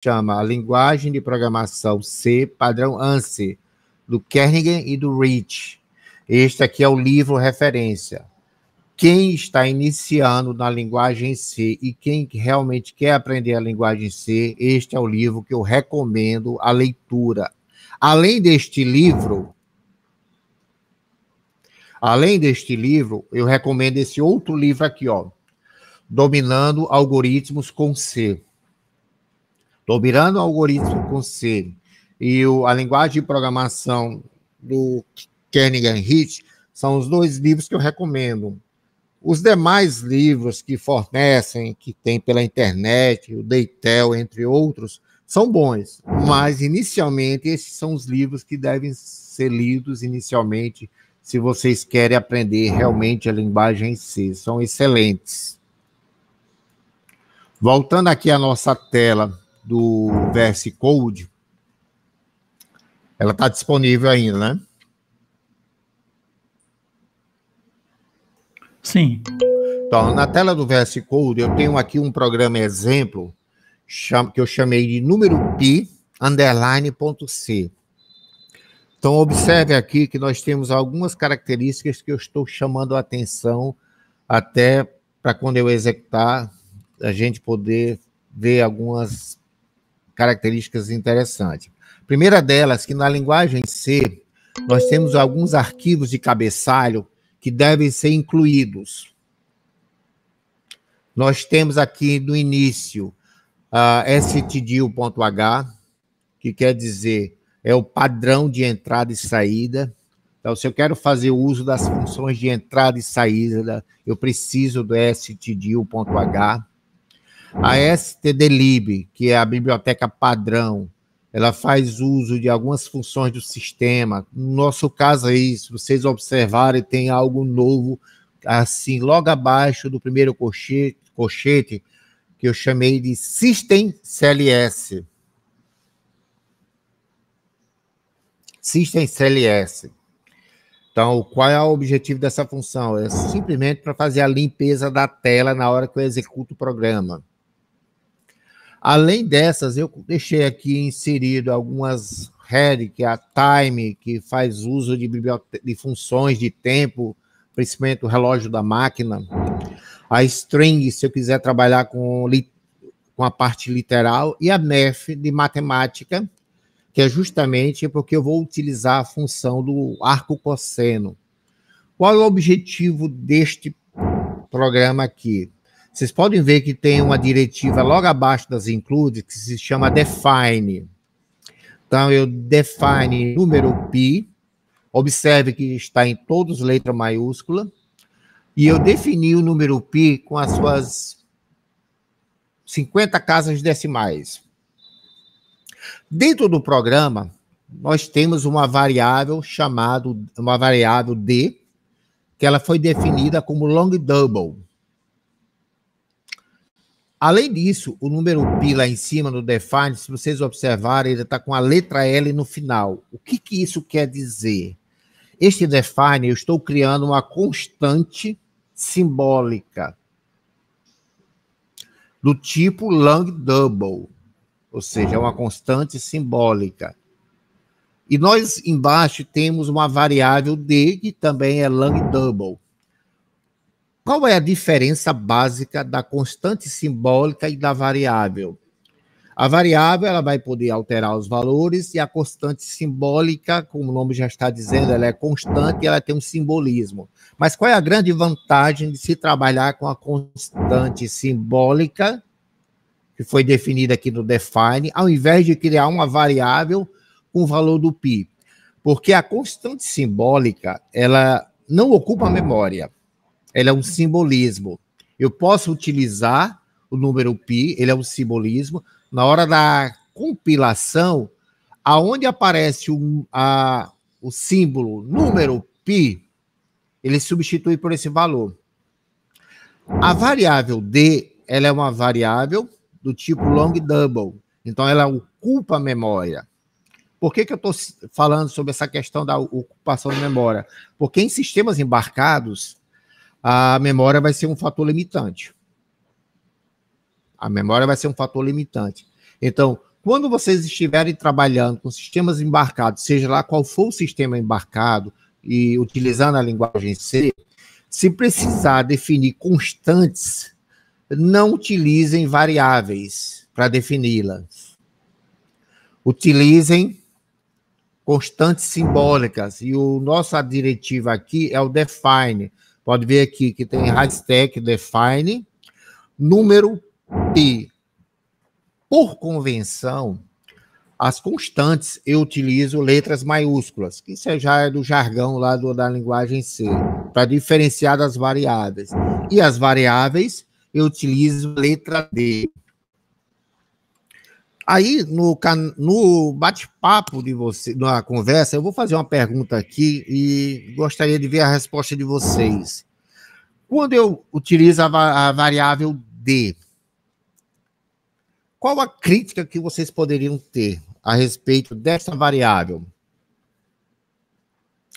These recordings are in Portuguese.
chama A Linguagem de Programação C, padrão ANSI, do Kernighan e do Rich. Este aqui é o livro referência. Quem está iniciando na linguagem C e quem realmente quer aprender a linguagem C, este é o livro que eu recomendo a leitura. Além deste livro, eu recomendo esse outro livro aqui, ó, Dominando Algoritmos com C. Dominando Algoritmos com C. E a linguagem de programação do Kernighan e Rich são os dois livros que eu recomendo. Os demais livros que fornecem, que tem pela internet, o Deitel, entre outros, são bons, mas inicialmente esses são os livros que devem ser lidos inicialmente se vocês querem aprender realmente a linguagem C. São excelentes. Voltando aqui à nossa tela do VS Code, ela está disponível ainda, né? Sim. Então, na tela do VS Code, eu tenho aqui um programa exemplo que eu chamei de número pi _.c. Então, observe aqui que nós temos algumas características que eu estou chamando a atenção até para quando eu executar, a gente poder ver algumas características interessantes. A primeira delas, que na linguagem C, nós temos alguns arquivos de cabeçalho que devem ser incluídos. Nós temos aqui no início a stdio.h, que quer dizer é o padrão de entrada e saída. Então, se eu quero fazer uso das funções de entrada e saída, eu preciso do stdio.h. A stdlib, que é a biblioteca padrão, ela faz uso de algumas funções do sistema. No nosso caso aí, se vocês observarem, tem algo novo, assim, logo abaixo do primeiro colchete, que eu chamei de systemcls. Systemcls. Então, qual é o objetivo dessa função? É simplesmente para fazer a limpeza da tela na hora que eu executo o programa. Além dessas, eu deixei aqui inserido algumas head, que é a time, que faz uso de funções de tempo, principalmente o relógio da máquina. A string, se eu quiser trabalhar com a parte literal. E a math, de matemática, que é justamente porque eu vou utilizar a função do arco cosseno. Qual é o objetivo deste programa aqui? Vocês podem ver que tem uma diretiva logo abaixo das includes, que se chama define. Então, eu define número pi, observe que está em todos letra maiúscula, e eu defini o número pi com as suas 50 casas decimais. Dentro do programa, nós temos uma variável d, que ela foi definida como long double. Além disso, o número pi lá em cima no define, se vocês observarem, ele está com a letra L no final. O que isso quer dizer? Este define, eu estou criando uma constante simbólica do tipo long double, ou seja, é uma constante simbólica. E nós embaixo temos uma variável d, que também é long double. Qual é a diferença básica da constante simbólica e da variável? A variável ela vai poder alterar os valores e a constante simbólica, como o nome já está dizendo, ela é constante e ela tem um simbolismo. Mas qual é a grande vantagem de se trabalhar com a constante simbólica, que foi definida aqui no define, ao invés de criar uma variável com o valor do pi? Porque a constante simbólica ela não ocupa a memória. Ela é um simbolismo. Eu posso utilizar o número pi, ele é um simbolismo. Na hora da compilação, aonde aparece o símbolo número pi, ele substitui por esse valor. A variável d, ela é uma variável do tipo long double. Então, ela ocupa a memória. Por que eu estou falando sobre essa questão da ocupação de memória? Porque em sistemas embarcados, a memória vai ser um fator limitante. A memória vai ser um fator limitante. Então, Quando vocês estiverem trabalhando com sistemas embarcados, seja lá qual for o sistema embarcado, e utilizando a linguagem C, se precisar definir constantes, não utilizem variáveis para defini-las. Utilizem constantes simbólicas. E o nossa diretiva aqui é o define. Pode ver aqui que tem hashtag define, número P. Por convenção, as constantes eu utilizo letras maiúsculas, que isso já é do jargão lá da linguagem C, para diferenciar das variáveis. E as variáveis eu utilizo letra D. Aí, no bate-papo de você, na conversa, eu vou fazer uma pergunta aqui e gostaria de ver a resposta de vocês. Quando eu utilizo a variável D, qual a crítica que vocês poderiam ter a respeito dessa variável?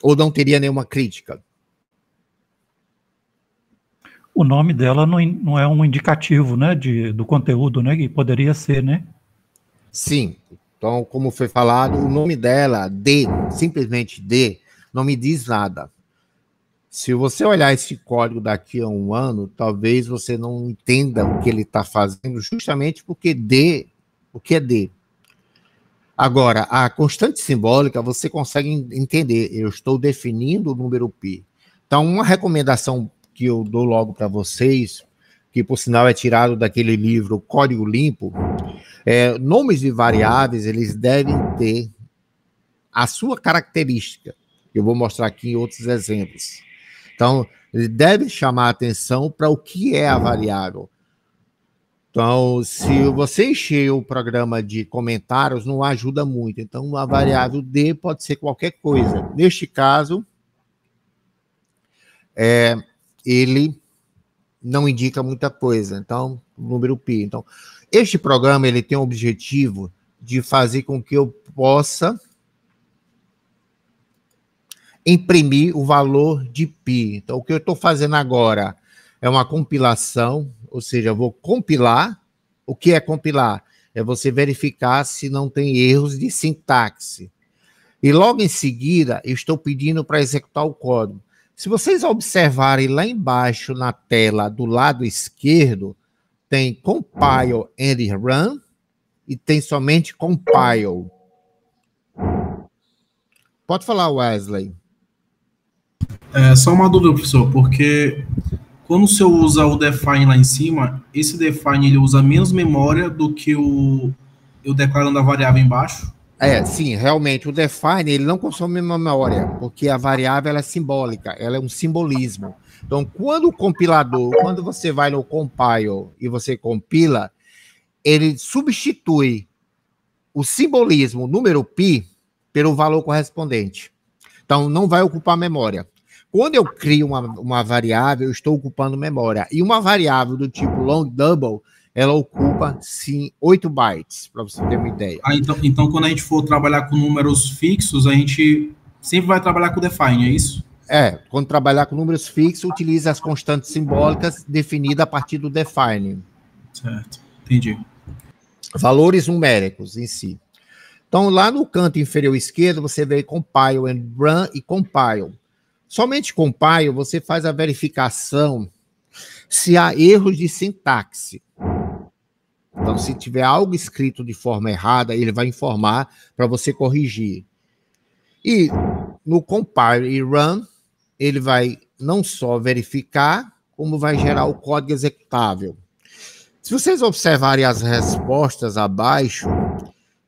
Ou não teria nenhuma crítica? O nome dela não é um indicativo, né, do conteúdo, né, que poderia ser, né? Sim. Então, como foi falado, o nome dela, D, simplesmente D, não me diz nada. Se você olhar esse código daqui a um ano, talvez você não entenda o que ele está fazendo, justamente porque D, o que é D? Agora, a constante simbólica, você consegue entender. Eu estou definindo o número π. Então, uma recomendação que eu dou logo para vocês, que por sinal é tirado daquele livro Código Limpo, nomes de variáveis, eles devem ter a sua característica. Eu vou mostrar aqui em outros exemplos. Então, ele deve chamar a atenção para o que é a variável. Então, se você encher o programa de comentários, não ajuda muito. Então, a variável D pode ser qualquer coisa. Neste caso, ele não indica muita coisa. Então, o número π. Então, este programa ele tem o objetivo de fazer com que eu possa imprimir o valor de π. Então, o que eu estou fazendo agora é uma compilação, ou seja, eu vou compilar. O que é compilar? É você verificar se não tem erros de sintaxe. E logo em seguida, eu estou pedindo para executar o código. Se vocês observarem lá embaixo na tela, do lado esquerdo, tem compile and run e tem somente compile. Pode falar, Wesley. Só uma dúvida, professor, porque quando o senhor usa o define lá em cima, esse define ele usa menos memória do que eu declarando a variável embaixo? Sim, realmente, o define ele não consome memória, porque a variável ela é simbólica, ela é um simbolismo. Então, quando o compilador, quando você vai no compile e você compila, ele substitui o simbolismo, o número π, pelo valor correspondente. Então, não vai ocupar memória. Quando eu crio uma variável, eu estou ocupando memória. E uma variável do tipo long double, ela ocupa, sim, 8 bytes, para você ter uma ideia. Então, quando a gente for trabalhar com números fixos, a gente sempre vai trabalhar com define, é isso? Quando trabalhar com números fixos, utiliza as constantes simbólicas definidas a partir do define. Certo, entendi. Valores numéricos em si. Então, lá no canto inferior esquerdo, você vê compile and run e compile. Somente compile, você faz a verificação se há erros de sintaxe. Então, se tiver algo escrito de forma errada, ele vai informar para você corrigir. E no compile e run, ele vai não só verificar, como vai gerar o código executável. Se vocês observarem as respostas abaixo,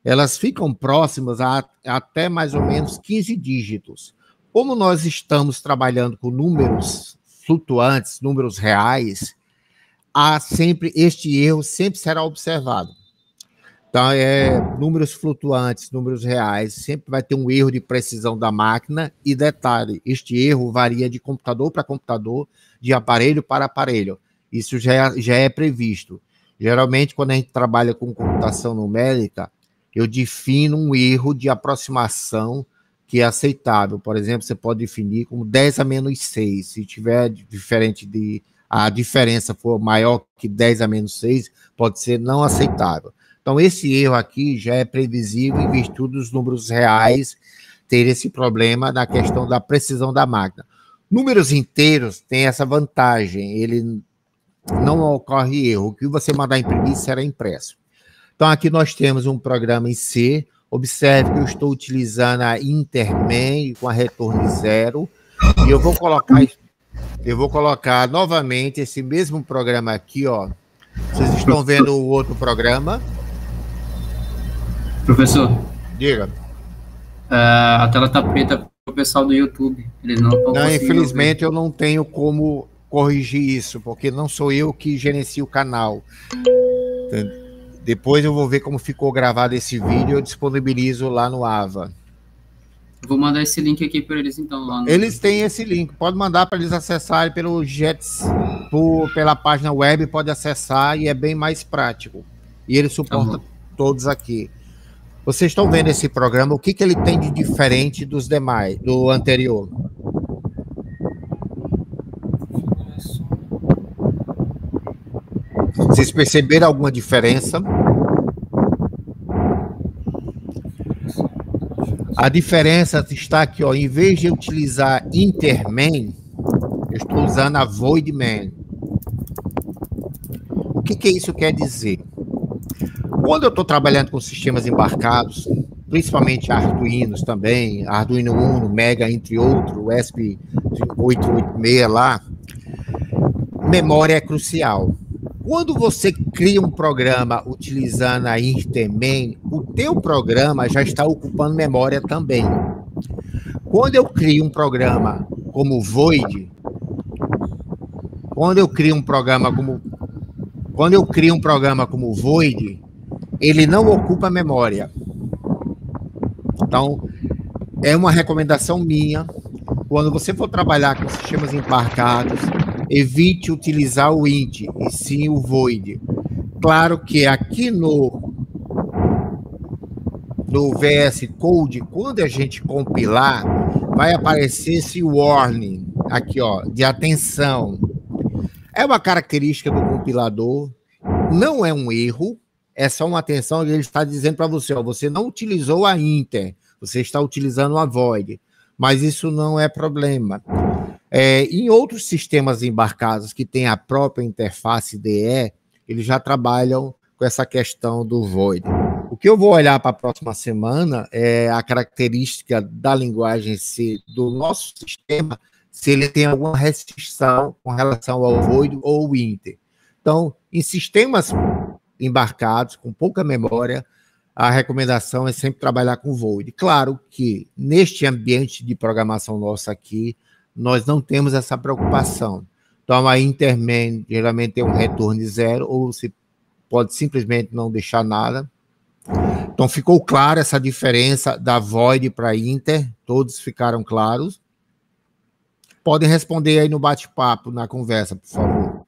elas ficam próximas a até mais ou menos 15 dígitos. Como nós estamos trabalhando com números flutuantes, números reais, este erro sempre será observado. Então, números flutuantes, números reais, sempre vai ter um erro de precisão da máquina. E detalhe, este erro varia de computador para computador, de aparelho para aparelho. Isso já é previsto. Geralmente, quando a gente trabalha com computação numérica, eu defino um erro de aproximação que é aceitável. Por exemplo, você pode definir como 10 a menos 6. Se tiver a diferença for maior que 10 a menos 6, pode ser não aceitável. Então, esse erro aqui já é previsível em virtude dos números reais ter esse problema na questão da precisão da máquina. Números inteiros têm essa vantagem, ele não ocorre erro. O que você mandar imprimir será impresso. Então, aqui nós temos um programa em C. Observe que eu estou utilizando a Intermain com a retorno 0. E eu vou colocar novamente esse mesmo programa aqui, ó. Vocês estão vendo o outro programa? Professor. Diga. A tela está preta para o pessoal do YouTube. Eles não estão conseguindo infelizmente ver. eu não tenho como corrigir isso, porque não sou eu que gerencio o canal. Depois eu vou ver como ficou gravado esse vídeo e eu disponibilizo lá no AVA. Vou mandar esse link aqui para eles, então. Lá no... Eles têm esse link, pode mandar para eles acessarem pelo Jets, pela página web, pode acessar e é bem mais prático. E ele suporta todos aqui. Vocês estão vendo esse programa, o que ele tem de diferente dos demais, do anterior? Vocês perceberam alguma diferença? A diferença está aqui, ó, em vez de utilizar Intermain, eu estou usando a Voidman. O que isso quer dizer? Quando eu estou trabalhando com sistemas embarcados, principalmente Arduinos também, Arduino Uno, Mega, entre outros, o ESP886 lá, memória é crucial. Quando você cria um programa utilizando a Intermain, o teu programa já está ocupando memória também. Quando eu crio um programa como Void, quando eu crio um programa como Void, ele não ocupa memória. Então, é uma recomendação minha, quando você for trabalhar com sistemas embarcados, evite utilizar o int, e sim o void. Claro que aqui no VS Code, quando a gente compilar, vai aparecer esse warning aqui, ó, de atenção. É uma característica do compilador, não é um erro, é só uma atenção que ele está dizendo para você, ó, você não utilizou a inter, você está utilizando a void, mas isso não é problema. Em outros sistemas embarcados que têm a própria interface DE, eles já trabalham com essa questão do void. O que eu vou olhar para a próxima semana é a característica da linguagem C do nosso sistema, se ele tem alguma restrição com relação ao void ou inter. Então, em sistemas embarcados, com pouca memória, a recomendação é sempre trabalhar com void. Claro que neste ambiente de programação nosso aqui, nós não temos essa preocupação. Então, a Intermain geralmente tem um retorno 0, ou você pode simplesmente não deixar nada. Então, ficou clara essa diferença da void para inter, todos ficaram claros. Podem responder aí no bate-papo, na conversa, por favor.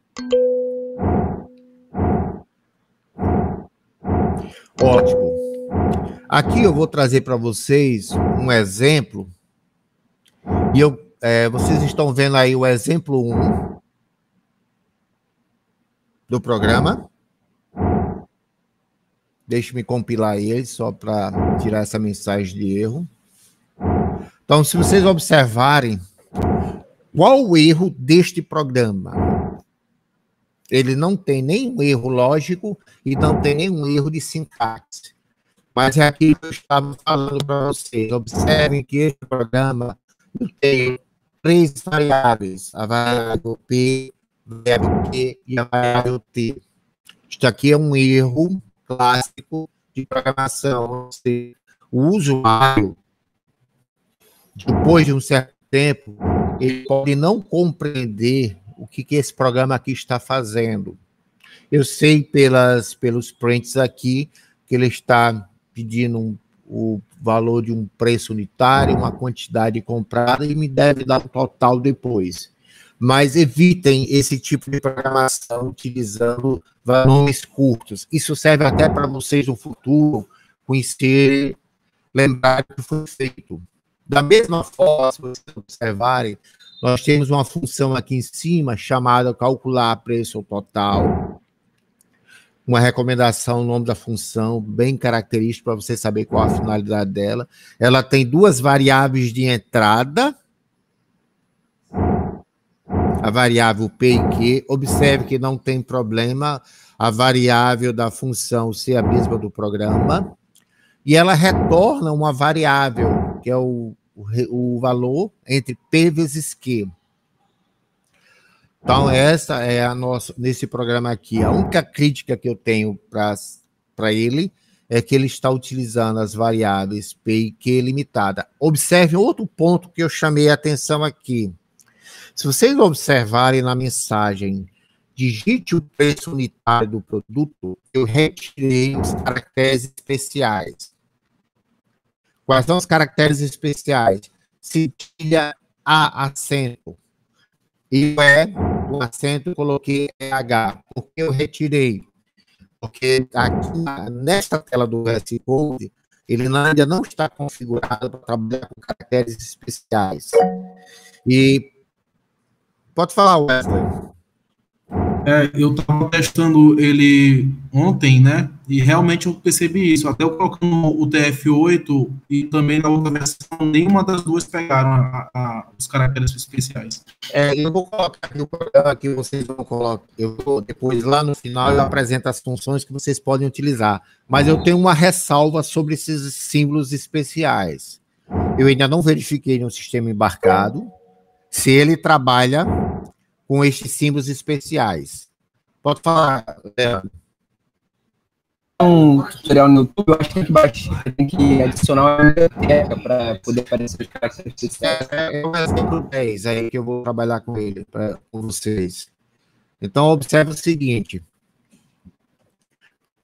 Ótimo. Aqui eu vou trazer para vocês um exemplo, e vocês estão vendo aí o exemplo 1 do programa. Deixe-me compilar ele só para tirar essa mensagem de erro. Então, se vocês observarem, qual o erro deste programa? Ele não tem nenhum erro lógico e não tem nenhum erro de sintaxe. Mas é aquilo que eu estava falando para vocês. Observem que este programa tem 3 variáveis, a variável P, a variável Q e a variável T. Isto aqui é um erro clássico de programação. O usuário, depois de um certo tempo, ele pode não compreender o que esse programa aqui está fazendo. Eu sei pelos prints aqui que ele está pedindo o valor de um preço unitário, uma quantidade comprada, e me deve dar o total depois. Mas evitem esse tipo de programação utilizando nomes curtos. Isso serve até para vocês no futuro conhecer, lembrar que foi feito. Da mesma forma, se vocês observarem, nós temos uma função aqui em cima chamada calcular preço total. uma recomendação, o nome da função, bem característico para você saber qual a finalidade dela. Ela tem duas variáveis de entrada, a variável P e Q. Observe que não tem problema a variável da função ser a mesma do programa. E ela retorna uma variável, que é o valor entre P vezes Q. Então, essa é a nossa, nesse programa aqui, a única crítica que eu tenho para ele é que ele está utilizando as variáveis P e Q limitada. Observe outro ponto que eu chamei a atenção aqui. Se vocês observarem na mensagem, digite o preço unitário do produto, eu retirei os caracteres especiais. Quais são os caracteres especiais? Cedilha A acento. E o acento eu coloquei EH. Por que eu retirei? Porque aqui nesta tela do VS Code, ele ainda não está configurado para trabalhar com caracteres especiais. E pode falar, Wesley. Eu estava testando ele ontem, né? E realmente eu percebi isso. Até eu colocando o TF8 e também na outra versão, nenhuma das duas pegaram os caracteres especiais. Eu vou colocar aqui o programa que vocês vão colocar. Depois, lá no final, eu apresento as funções que vocês podem utilizar. Mas eu tenho uma ressalva sobre esses símbolos especiais. Eu ainda não verifiquei no sistema embarcado se ele trabalha com estes símbolos especiais. Pode falar, Um tutorial no YouTube, eu acho que tem que baixar, tem que adicionar uma biblioteca para poder aparecer os caracteres especiais. É o exemplo 10 aí que eu vou trabalhar com ele, com vocês. Então, observe o seguinte.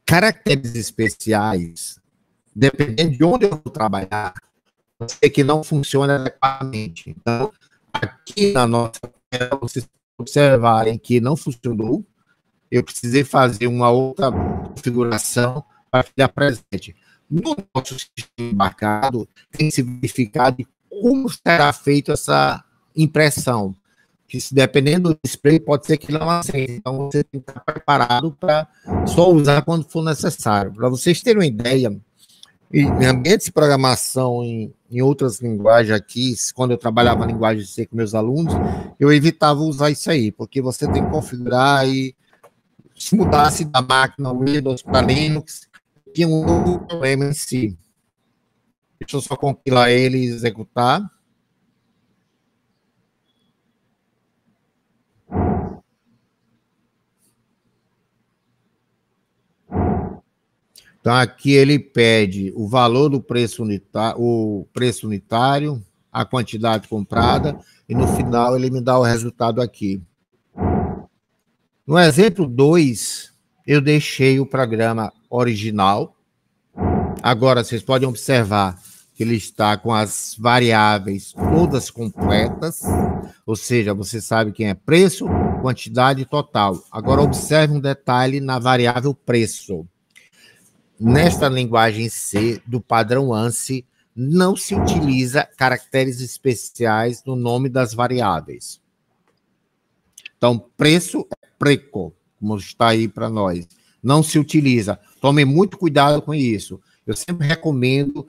Caracteres especiais, dependendo de onde eu vou trabalhar, pode ser que não funcione adequadamente. Então, aqui na nossa tela, vocês observarem que não funcionou, eu precisei fazer uma outra configuração para ficar presente. No nosso sistema embarcado, tem que se verificar de como será feita essa impressão. Que, se dependendo do display, pode ser que não aceite. Então, você tem que estar preparado para só usar quando for necessário. Para vocês terem uma ideia, em ambientes de programação em outras linguagens aqui, quando eu trabalhava linguagem C com meus alunos, eu evitava usar isso aí, porque você tem que configurar e se mudasse da máquina Windows para Linux, tinha um outro problema em si. Deixa eu só compilar ele e executar. Então, aqui ele pede o valor do preço unitário, a quantidade comprada, e no final ele me dá o resultado aqui. No exemplo 2, eu deixei o programa original. Agora, vocês podem observar que ele está com as variáveis todas completas, ou seja, você sabe quem é preço, quantidade e total. Agora, observe um detalhe na variável preço. Nesta linguagem C, do padrão ANSI, não se utiliza caracteres especiais no nome das variáveis. Então, preço é preco, como está aí para nós. Não se utiliza. Tome muito cuidado com isso. Eu sempre recomendo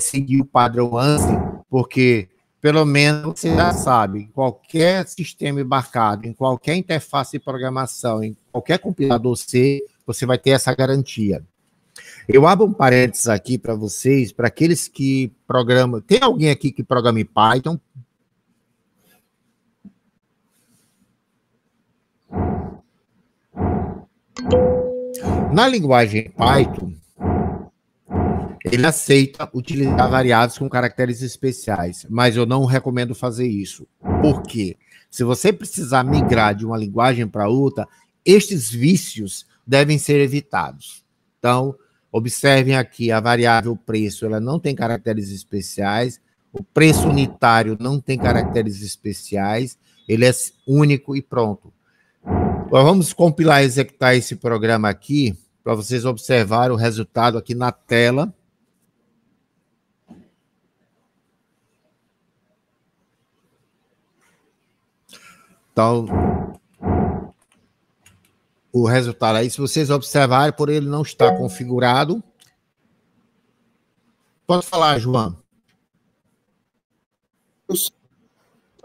seguir o padrão ANSI, porque, pelo menos, você já sabe, em qualquer sistema embarcado, em qualquer interface de programação, em qualquer compilador C, você vai ter essa garantia. Eu abro um parênteses aqui para vocês, para aqueles que programam. Tem alguém aqui que programa em Python? Na linguagem Python, ele aceita utilizar variáveis com caracteres especiais, mas eu não recomendo fazer isso. Por quê? Se você precisar migrar de uma linguagem para outra, estes vícios devem ser evitados. Então, observem aqui, a variável preço, ela não tem caracteres especiais, o preço unitário não tem caracteres especiais, ele é único e pronto. Então, vamos compilar e executar esse programa aqui, para vocês observarem o resultado aqui na tela. Então, o resultado aí. Se vocês observarem, por ele não estar configurado. Pode falar, João.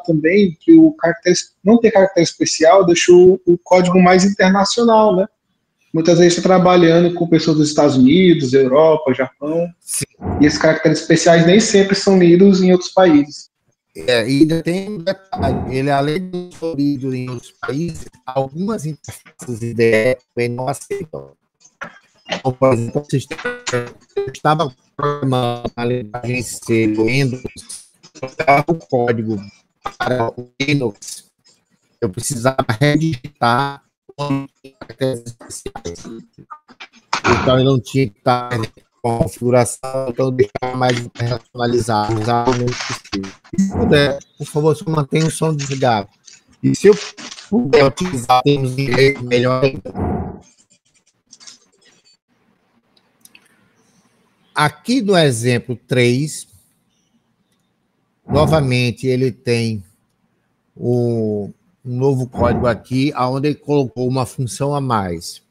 Também que o caractere, não ter caractere especial deixou o código mais internacional, né? Muitas vezes está trabalhando com pessoas dos Estados Unidos, Europa, Japão, Sim. E esses caracteres especiais nem sempre são lidos em outros países. E ainda tem um detalhe, ele além de ser lido em outros países, algumas interfaces IDE também não aceitam. Então, por exemplo, eu estava programando a linguagem C do Windows, eu estava o código para o Linux, eu precisava redigitar caracteres especiais. Então, eu não tinha que estar com a configuração, então eu deixava mais internacionalizado, usar o menos possível. Se puder, por favor, só mantenha o som desligado. E se eu puder utilizar termos de inglês, melhor ainda. Aqui no exemplo 3, novamente ele tem um novo código aqui, onde ele colocou uma função a mais.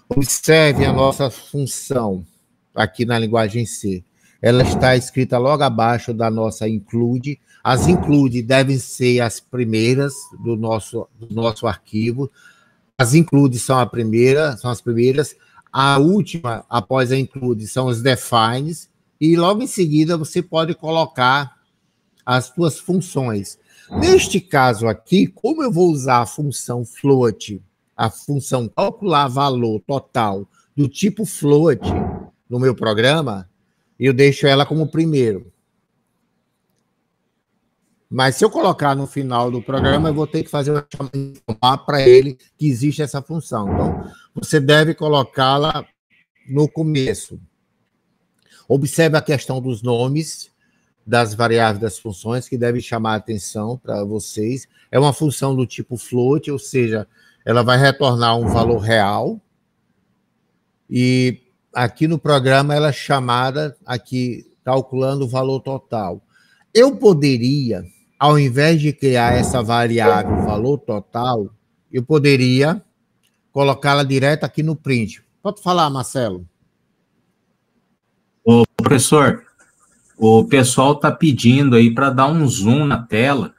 Observe a nossa função aqui na linguagem C. Ela está escrita logo abaixo da nossa include. As include devem ser as primeiras do nosso arquivo. As include são as primeiras. A última, após a include, são os defines. E logo em seguida você pode colocar as suas funções. Neste caso aqui, como eu vou usar a função float, a função calcular valor total do tipo float no meu programa, eu deixo ela como primeiro. Mas se eu colocar no final do programa, eu vou ter que fazer uma chamada para ele que existe essa função. Então, você deve colocá-la no começo. Observe a questão dos nomes das variáveis das funções, que deve chamar a atenção para vocês. É uma função do tipo float, ou seja, ela vai retornar um valor real. E aqui no programa ela é chamada, aqui, calculando o valor total. Eu poderia, ao invés de criar essa variável, valor total, eu poderia colocá-la direto aqui no print. Pode falar, Marcelo. Ô, professor, o pessoal está pedindo aí para dar um zoom na tela.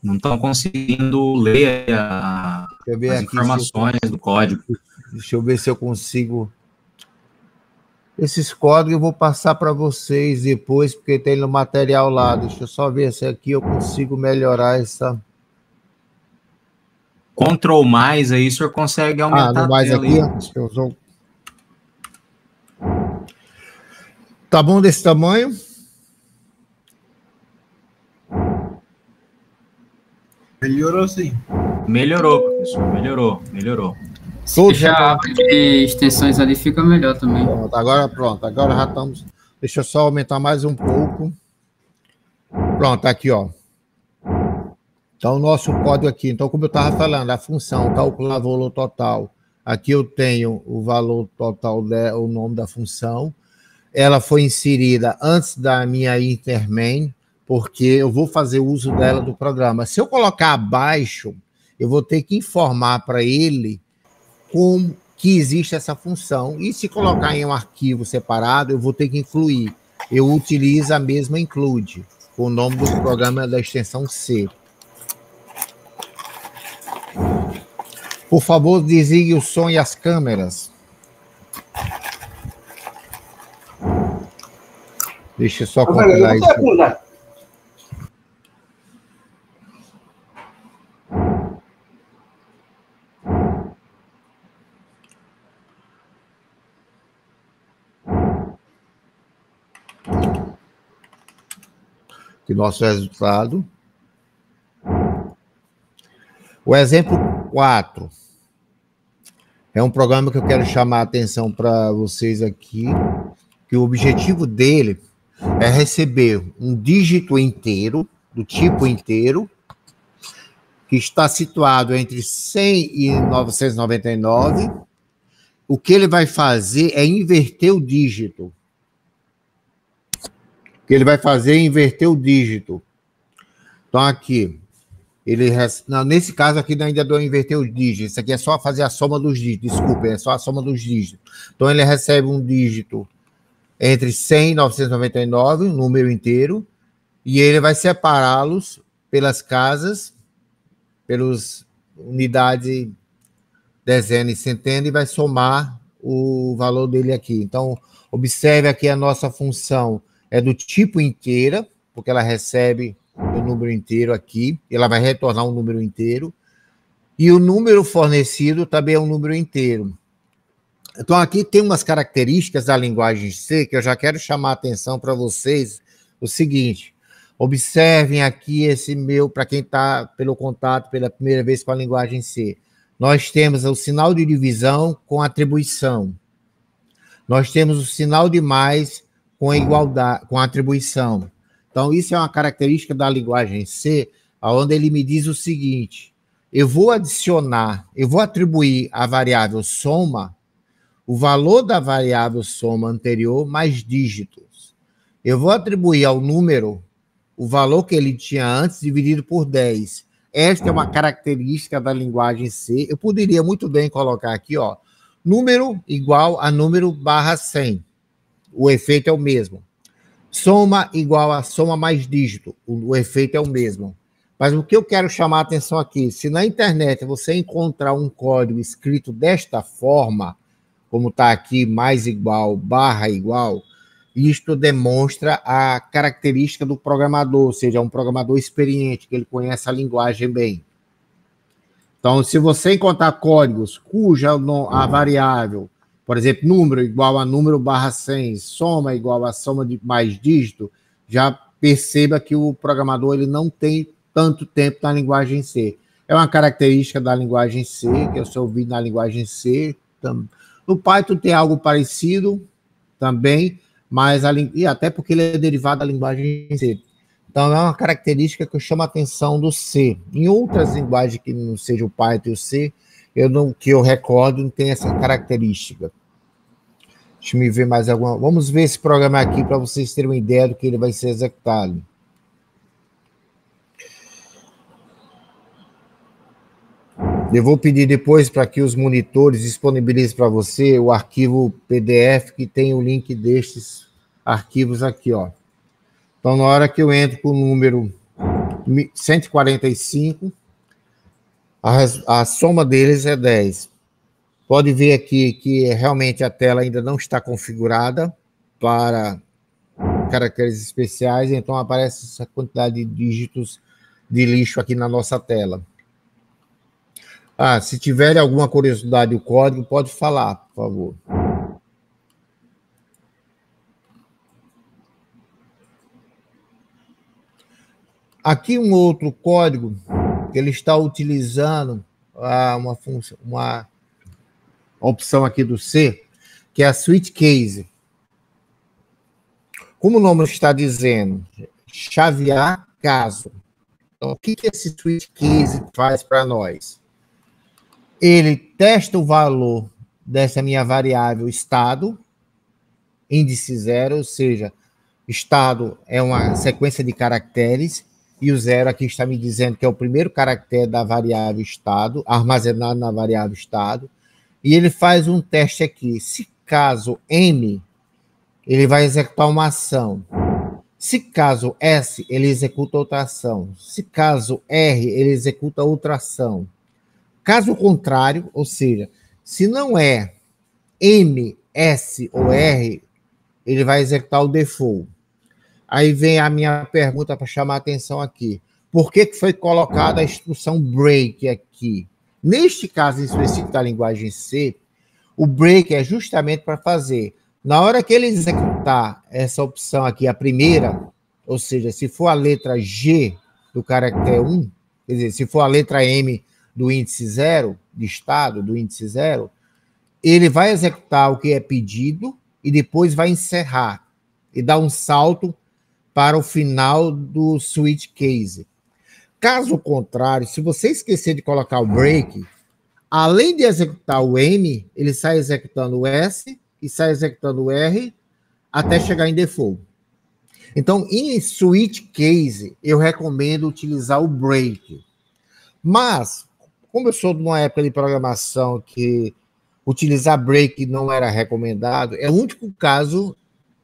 Não estão conseguindo ler as informações do código. Deixa eu ver se eu consigo. Esses códigos eu vou passar para vocês depois, porque tem no material lá. Deixa eu só ver se aqui eu consigo melhorar essa. Ctrl mais aí, o senhor consegue aumentar no mais a tela aqui, aí. Deixa eu só... Tá bom desse tamanho? Melhorou sim. Melhorou, professor, melhorou. Se deixar a aba de extensões ali, fica melhor também. Pronto, agora já estamos... Deixa eu só aumentar mais um pouco. Pronto, aqui, ó. Então, o nosso código aqui. Então, como eu estava falando, a função calcular valor total. Aqui eu tenho o valor total, o nome da função. Ela foi inserida antes da minha intermain, porque eu vou fazer uso dela do programa. Se eu colocar abaixo, eu vou ter que informar para ele como que existe essa função. E se colocar em um arquivo separado, eu vou ter que incluir. Eu utilizo a mesma include, com o nome do programa da extensão C. Por favor, desligue o som e as câmeras. Deixa eu só compilar isso. Que nosso resultado. O exemplo 4 é um programa que eu quero chamar a atenção para vocês aqui, que o objetivo dele é receber um dígito inteiro, do tipo inteiro, que está situado entre 100 e 999. O que ele vai fazer é inverter o dígito. O que ele vai fazer é inverter o dígito. Então, aqui, Não, nesse caso aqui ainda deu inverter os dígitos. Isso aqui é só fazer a soma dos dígitos. Desculpa, é só a soma dos dígitos. Então, ele recebe um dígito entre 100 e 999, um número inteiro, e ele vai separá-los pelas casas, pelas unidades, dezena e centena, e vai somar o valor dele aqui. Então, observe aqui a nossa função é do tipo inteira, porque ela recebe o número inteiro aqui, ela vai retornar um número inteiro, e o número fornecido também é um número inteiro. Então, aqui tem umas características da linguagem C que eu já quero chamar a atenção para vocês, o seguinte, observem aqui esse meu, para quem está pelo contato pela primeira vez com a linguagem C, nós temos o sinal de divisão com atribuição, nós temos o sinal de mais com igualdade, com atribuição. Então, isso é uma característica da linguagem C, onde ele me diz o seguinte, eu vou atribuir à variável soma o valor da variável soma anterior mais dígitos. Eu vou atribuir ao número o valor que ele tinha antes dividido por 10. Esta é uma característica da linguagem C. Eu poderia muito bem colocar aqui, ó, número igual a número barra 100. O efeito é o mesmo. Soma igual a soma mais dígito, o efeito é o mesmo. Mas o que eu quero chamar a atenção aqui, se na internet você encontrar um código escrito desta forma, como está aqui, mais igual, barra igual, isto demonstra a característica do programador, ou seja, um programador experiente, que ele conhece a linguagem bem. Então, se você encontrar códigos cuja a variável, por exemplo, número igual a número barra 100, soma igual a soma de mais dígito, já perceba que o programador ele não tem tanto tempo na linguagem C. É uma característica da linguagem C, que eu só ouvi na linguagem C. No Python tem algo parecido também, mas e até porque ele é derivado da linguagem C. Então, é uma característica que eu chamo a atenção do C. Em outras linguagens que não seja o Python e o C, que eu recordo, não tem essa característica. Deixa eu me ver mais alguma. Vamos ver esse programa aqui para vocês terem uma ideia do que ele vai ser executado. Eu vou pedir depois para que os monitores disponibilizem para você o arquivo PDF que tem o link destes arquivos aqui, ó. Então, na hora que eu entro com o número 145, a soma deles é 10. Pode ver aqui que realmente a tela ainda não está configurada para caracteres especiais, então aparece essa quantidade de dígitos de lixo aqui na nossa tela. Se tiver alguma curiosidade do código, pode falar, por favor. Aqui um outro código que ele está utilizando uma opção aqui do C, que é a switch case. Como o nome está dizendo, chavear caso. Então, o que esse switch case faz para nós? Ele testa o valor dessa minha variável estado, índice 0, ou seja, estado é uma sequência de caracteres, e o 0 aqui está me dizendo que é o primeiro caractere da variável estado, armazenado na variável estado, e ele faz um teste aqui. Se caso M, ele vai executar uma ação. Se caso S, ele executa outra ação. Se caso R, ele executa outra ação. Caso contrário, ou seja, se não é M, S ou R, ele vai executar o default. Aí vem a minha pergunta para chamar a atenção aqui. Por que foi colocada a instrução break aqui? Neste caso em específico da linguagem C, o break é justamente para fazer, na hora que ele executar essa opção aqui, a primeira, ou seja, se for a letra G do caractere 1, quer dizer, se for a letra M do índice 0, de estado do índice 0, ele vai executar o que é pedido e depois vai encerrar e dar um salto para o final do switch case. Caso contrário, se você esquecer de colocar o break, além de executar o M, ele sai executando o S e sai executando o R até chegar em default. Então, em switch case, eu recomendo utilizar o break. Mas, como eu sou de uma época de programação que utilizar break não era recomendado, é o único caso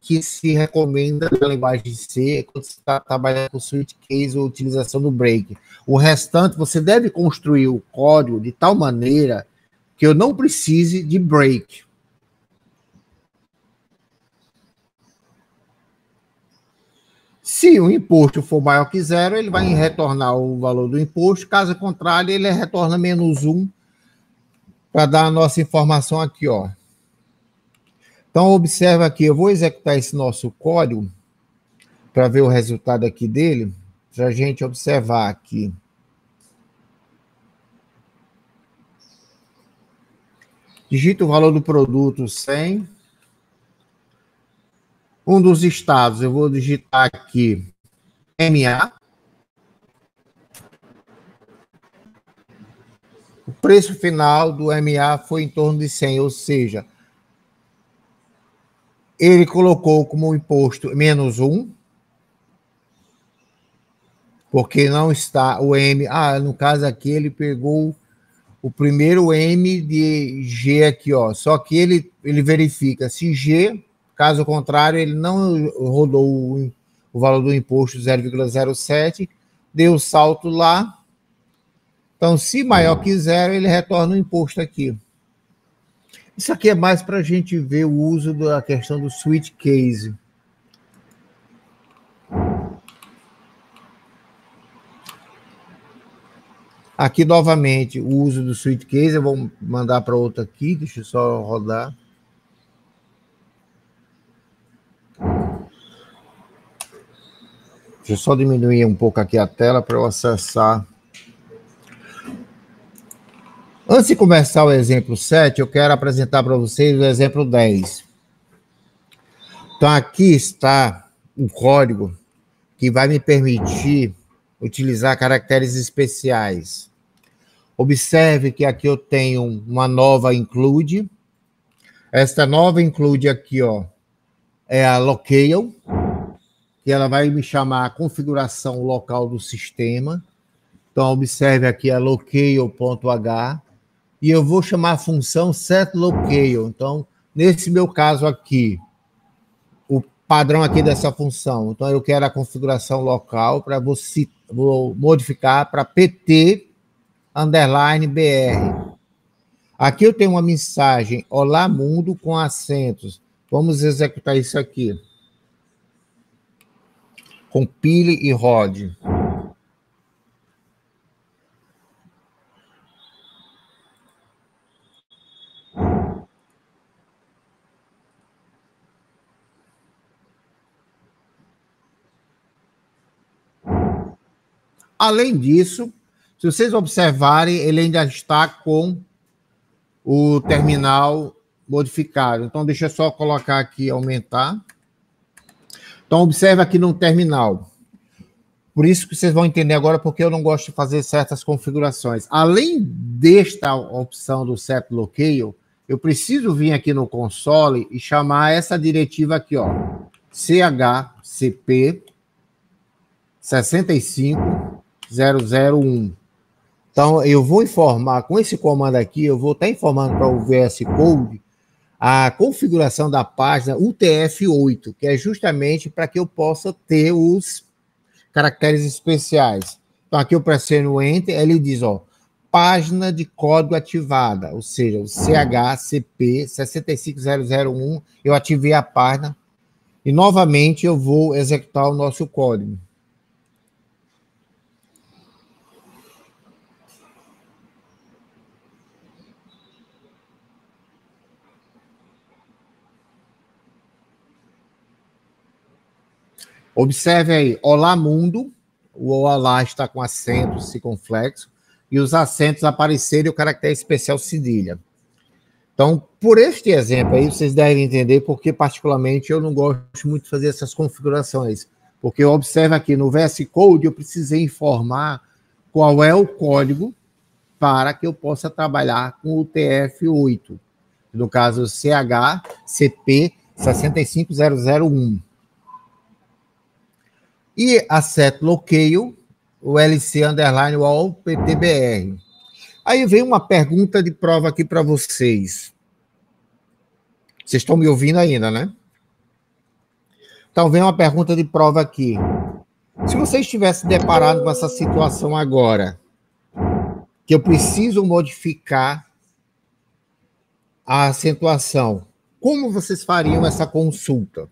que se recomenda na linguagem C quando você está trabalhando com switch case ou utilização do break. O restante, você deve construir o código de tal maneira que eu não precise de break. Se o imposto for maior que 0, ele vai retornar o valor do imposto. Caso contrário, ele retorna -1 para dar a nossa informação aqui, ó. Então, observa aqui, eu vou executar esse nosso código para ver o resultado aqui dele, para a gente observar aqui. Digita o valor do produto 100. Um dos estados, eu vou digitar aqui MA. O preço final do MA foi em torno de 100, ou seja, ele colocou como imposto -1, porque não está o M. No caso aqui, ele pegou o primeiro M de G aqui, ó. Só que ele verifica se G, caso contrário, ele não rodou o valor do imposto 0,07, deu salto lá. Então, se maior que 0, ele retorna o imposto aqui. Isso aqui é mais para a gente ver o uso da questão do switch case. Aqui, novamente, o uso do switch case. Eu vou mandar para outro aqui. Deixa eu só rodar. Deixa eu só diminuir um pouco aqui a tela para eu acessar. Antes de começar o exemplo 7, eu quero apresentar para vocês o exemplo 10. Então, aqui está um código que vai me permitir utilizar caracteres especiais. Observe que aqui eu tenho uma nova include. Esta nova include aqui, ó, é a locale, que ela vai me chamar a configuração local do sistema. Então, observe aqui a locale.h. E eu vou chamar a função setLocale. Então, nesse meu caso aqui, o padrão aqui dessa função. Então, eu quero a configuração local para vou modificar para PT_BR. Aqui eu tenho uma mensagem, olá mundo com acentos. Vamos executar isso aqui. Compile e rode. Além disso, se vocês observarem, ele ainda está com o terminal modificado. Então, deixa eu só colocar aqui, aumentar. Então, observe aqui no terminal. Por isso que vocês vão entender agora porque eu não gosto de fazer certas configurações. Além desta opção do setLocale, eu preciso vir aqui no console e chamar essa diretiva aqui, ó, chcp 65001. Então, eu vou informar, com esse comando aqui, eu vou estar informando para o VS Code a configuração da página UTF-8, que é justamente para que eu possa ter os caracteres especiais. Então, aqui eu pressiono o Enter, ele diz, ó, página de código ativada, ou seja, o chcp 65001, eu ativei a página e, novamente, eu vou executar o nosso código. Observe aí, olá mundo, o olá está com acento circunflexo, e os acentos aparecerem o caractere especial cedilha. Então, por este exemplo aí, vocês devem entender porque, particularmente, eu não gosto muito de fazer essas configurações, porque eu observo aqui no VS Code, eu precisei informar qual é o código para que eu possa trabalhar com o TF8, no caso, chcp 65001. E a setLocale, o LC_UOL PTBR. Aí vem uma pergunta de prova aqui para vocês. Vocês estão me ouvindo ainda, né? Então vem uma pergunta de prova aqui. Se você estivesse deparado com essa situação agora, que eu preciso modificar a acentuação, como vocês fariam essa consulta?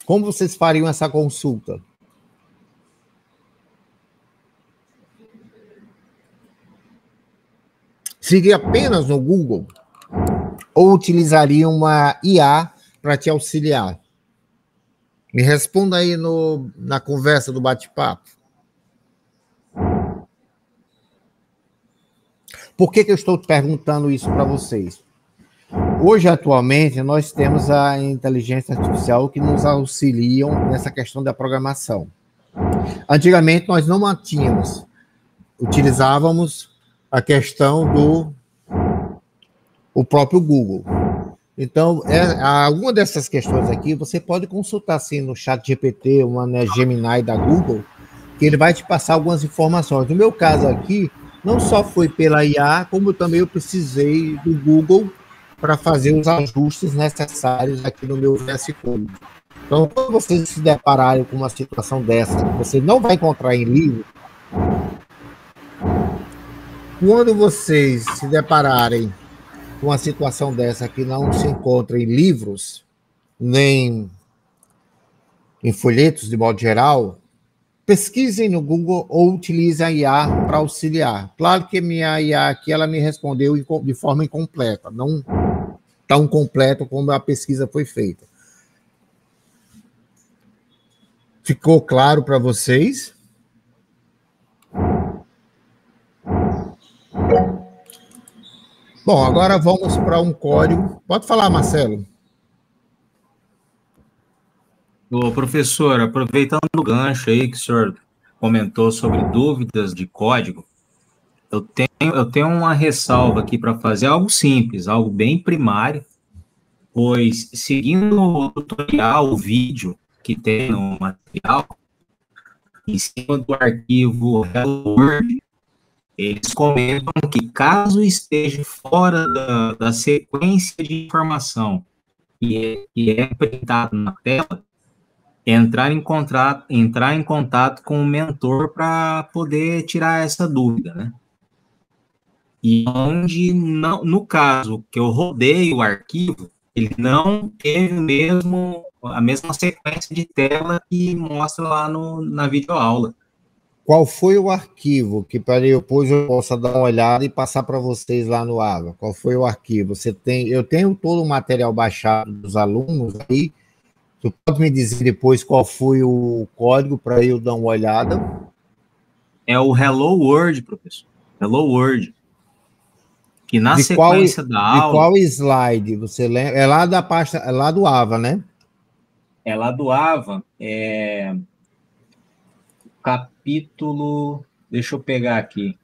Como vocês fariam essa consulta? Seria apenas no Google? Ou utilizaria uma IA para te auxiliar? Me responda aí na conversa do bate-papo. Por que eu estou perguntando isso para vocês? Hoje, atualmente, nós temos a inteligência artificial que nos auxiliam nessa questão da programação. Antigamente, nós não mantínhamos, utilizávamos a questão o próprio Google. Então, alguma dessas questões aqui, você pode consultar assim, no ChatGPT, uma Gemini da Google, que ele vai te passar algumas informações. No meu caso aqui, não só foi pela IA, como também eu precisei do Google para fazer os ajustes necessários aqui no meu VS Code. Então, quando vocês se depararem com uma situação dessa, que você não vai encontrar em livro, quando vocês se depararem com uma situação dessa que não se encontra em livros, nem em folhetos, de modo geral, pesquisem no Google ou utilizem a IA para auxiliar. Claro que minha IA aqui, ela me respondeu de forma incompleta, não tão completo como a pesquisa foi feita. Ficou claro para vocês? Bom, agora vamos para um código. Pode falar, Marcelo. Ô, professor, aproveitando o gancho aí que o senhor comentou sobre dúvidas de código, eu tenho uma ressalva aqui para fazer, algo simples, algo bem primário, pois seguindo o tutorial, o vídeo que tem no material, em cima do arquivo Hello World, eles comentam que caso esteja fora da sequência de informação que é printado na tela, entrar em contato com o mentor para poder tirar essa dúvida, né? E onde, não, no caso que eu rodei o arquivo, ele não teve a mesma sequência de tela que mostra lá na videoaula. Qual foi o arquivo que para depois eu possa dar uma olhada e passar para vocês lá no AVA? Qual foi o arquivo? Eu tenho todo o material baixado dos alunos aí. Tu pode me dizer depois qual foi o código para eu dar uma olhada? É o Hello World, professor. Hello World. Que na sequência da aula... De qual slide? Você lembra? É lá da pasta, é lá do AVA, né? É lá do AVA. Capítulo... Deixa eu pegar aqui.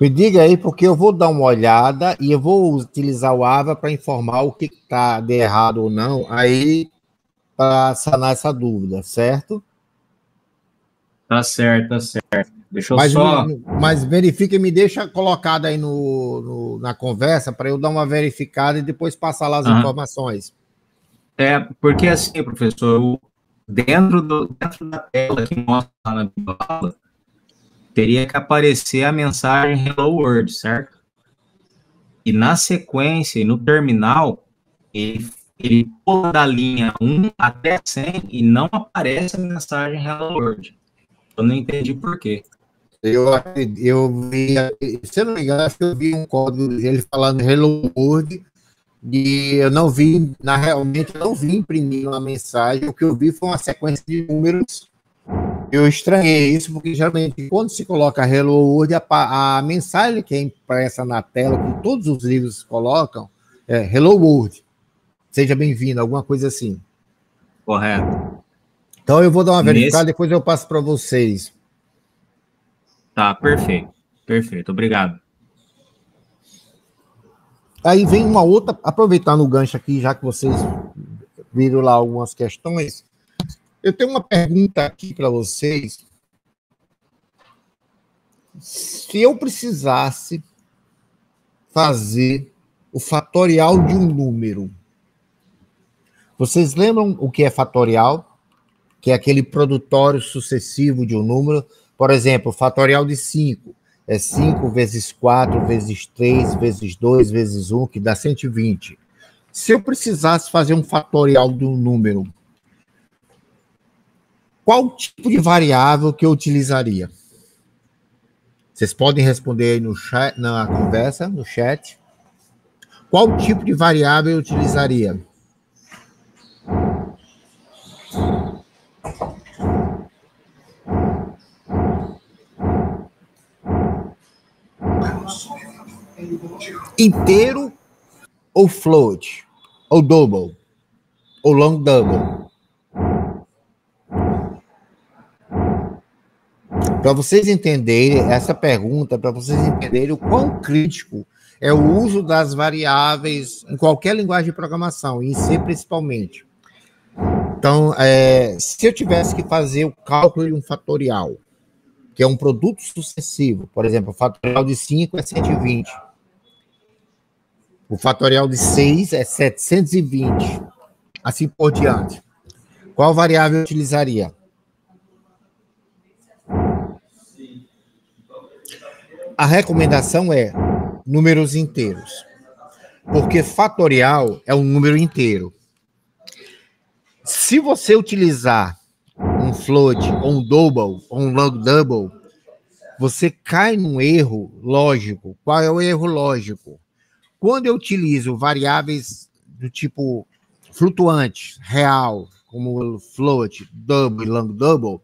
Me diga aí, porque eu vou dar uma olhada e eu vou utilizar o AVA para informar o que está de errado ou não, aí para sanar essa dúvida, certo? Tá certo, tá certo. Deixa eu só... Mas verifica e me deixa colocado aí na conversa para eu dar uma verificada e depois passar lá as informações. Porque assim, professor, dentro da tela que mostra lá na videoaula, teria que aparecer a mensagem Hello World, certo? E na sequência, e no terminal, ele pula da linha 1 até 100 e não aparece a mensagem Hello World. Eu não entendi por quê. Eu vi, se eu não me engano, acho que eu vi um código ele falando Hello World e eu não vi, realmente eu não vi imprimir uma mensagem, o que eu vi foi uma sequência de números. Eu estranhei isso, porque geralmente quando se coloca Hello World, a mensagem que é impressa na tela, que todos os livros colocam, é Hello World, seja bem-vindo, alguma coisa assim. Correto. Então eu vou dar uma verificada, depois eu passo para vocês. Tá, perfeito. Perfeito, obrigado. Aí vem uma outra, aproveitando o gancho aqui, já que vocês viram lá algumas questões, Eu tenho uma pergunta aqui para vocês. Se eu precisasse fazer o fatorial de um número, vocês lembram o que é fatorial? Que é aquele produtório sucessivo de um número. Por exemplo, o fatorial de 5 é 5 vezes 4 vezes 3 vezes 2 vezes 1, que dá 120. Se eu precisasse fazer um fatorial de um número, qual tipo de variável que eu utilizaria? Vocês podem responder aí no chat, na conversa, no chat. Qual tipo de variável eu utilizaria? Inteiro ou float? Ou double? Ou long double? Para vocês entenderem essa pergunta, para vocês entenderem o quão crítico é o uso das variáveis em qualquer linguagem de programação, em C principalmente. Então, se eu tivesse que fazer o cálculo de um fatorial, que é um produto sucessivo, por exemplo, o fatorial de 5 é 120, o fatorial de 6 é 720, assim por diante. Qual variável eu utilizaria? A recomendação é números inteiros, porque fatorial é um número inteiro. Se você utilizar um float, ou um double, ou um long double, você cai num erro lógico. Qual é o erro lógico? Quando eu utilizo variáveis do tipo flutuante, real, como float, double e long double,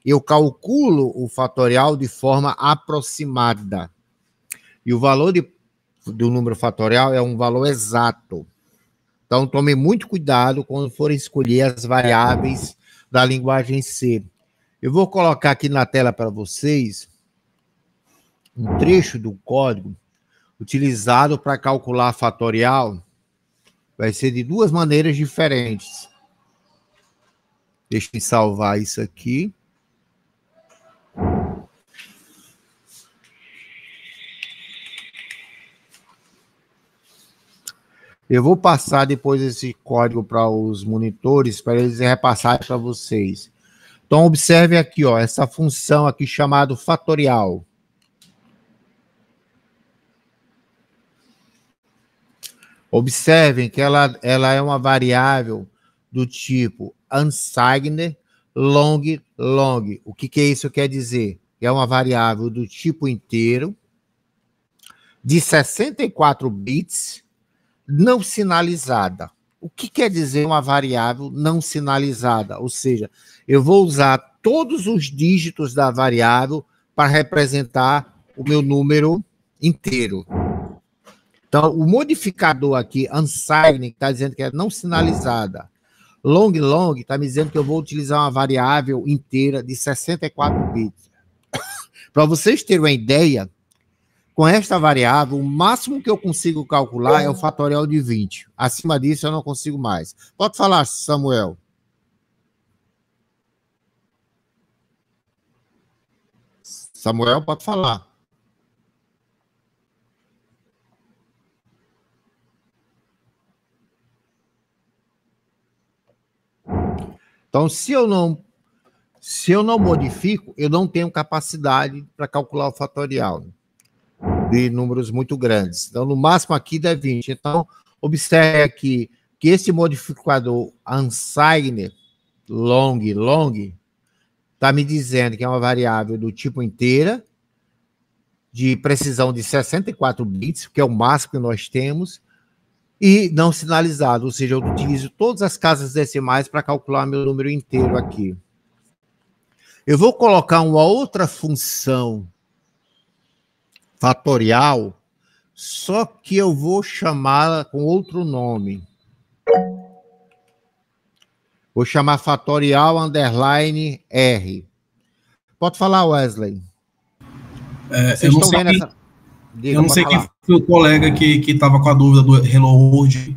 eu calculo o fatorial de forma aproximada. E o valor do número fatorial é um valor exato. Então, tome muito cuidado quando forem escolher as variáveis da linguagem C. Eu vou colocar aqui na tela para vocês um trecho do código utilizado para calcular fatorial. Vai ser de duas maneiras diferentes. Deixa eu salvar isso aqui. Eu vou passar depois esse código para os monitores, para eles repassarem para vocês. Então, observe aqui, ó, essa função aqui chamada fatorial. Observem que ela é uma variável do tipo unsigned long. O que isso quer dizer? É uma variável do tipo inteiro, de 64 bits, não sinalizada. O que quer dizer uma variável não sinalizada? Ou seja, eu vou usar todos os dígitos da variável para representar o meu número inteiro. Então, o modificador aqui, unsigned, está dizendo que é não sinalizada. Long está me dizendo que eu vou utilizar uma variável inteira de 64 bits. Para vocês terem uma ideia, com esta variável, o máximo que eu consigo calcular é o fatorial de 20. Acima disso, eu não consigo mais. Pode falar, Samuel. Samuel, pode falar. Então, se eu não modifico, eu não tenho capacidade para calcular o fatorial de números muito grandes. Então, no máximo aqui dá 20. Então, observe aqui que esse modificador unsigned long está me dizendo que é uma variável do tipo inteira, de precisão de 64 bits, que é o máximo que nós temos, e não sinalizado, ou seja, eu utilizo todas as casas decimais para calcular meu número inteiro aqui. Eu vou colocar uma outra função fatorial, só que eu vou chamá-la com outro nome. Vou chamar fatorial underline R. Pode falar, Wesley. Eu não sei, eu não sei quem foi o colega que estava com a dúvida do Hello World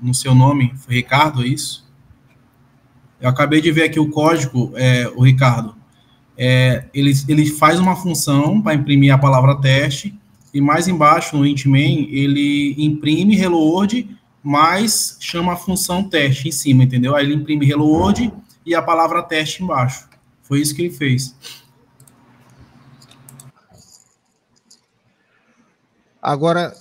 no seu nome. Foi Ricardo, é isso? Eu acabei de ver aqui o código, o Ricardo. Ele faz uma função para imprimir a palavra teste, e mais embaixo, no int main, ele imprime hello world, mas chama a função teste em cima, entendeu? Aí ele imprime hello world e a palavra teste embaixo. Foi isso que ele fez. Agora,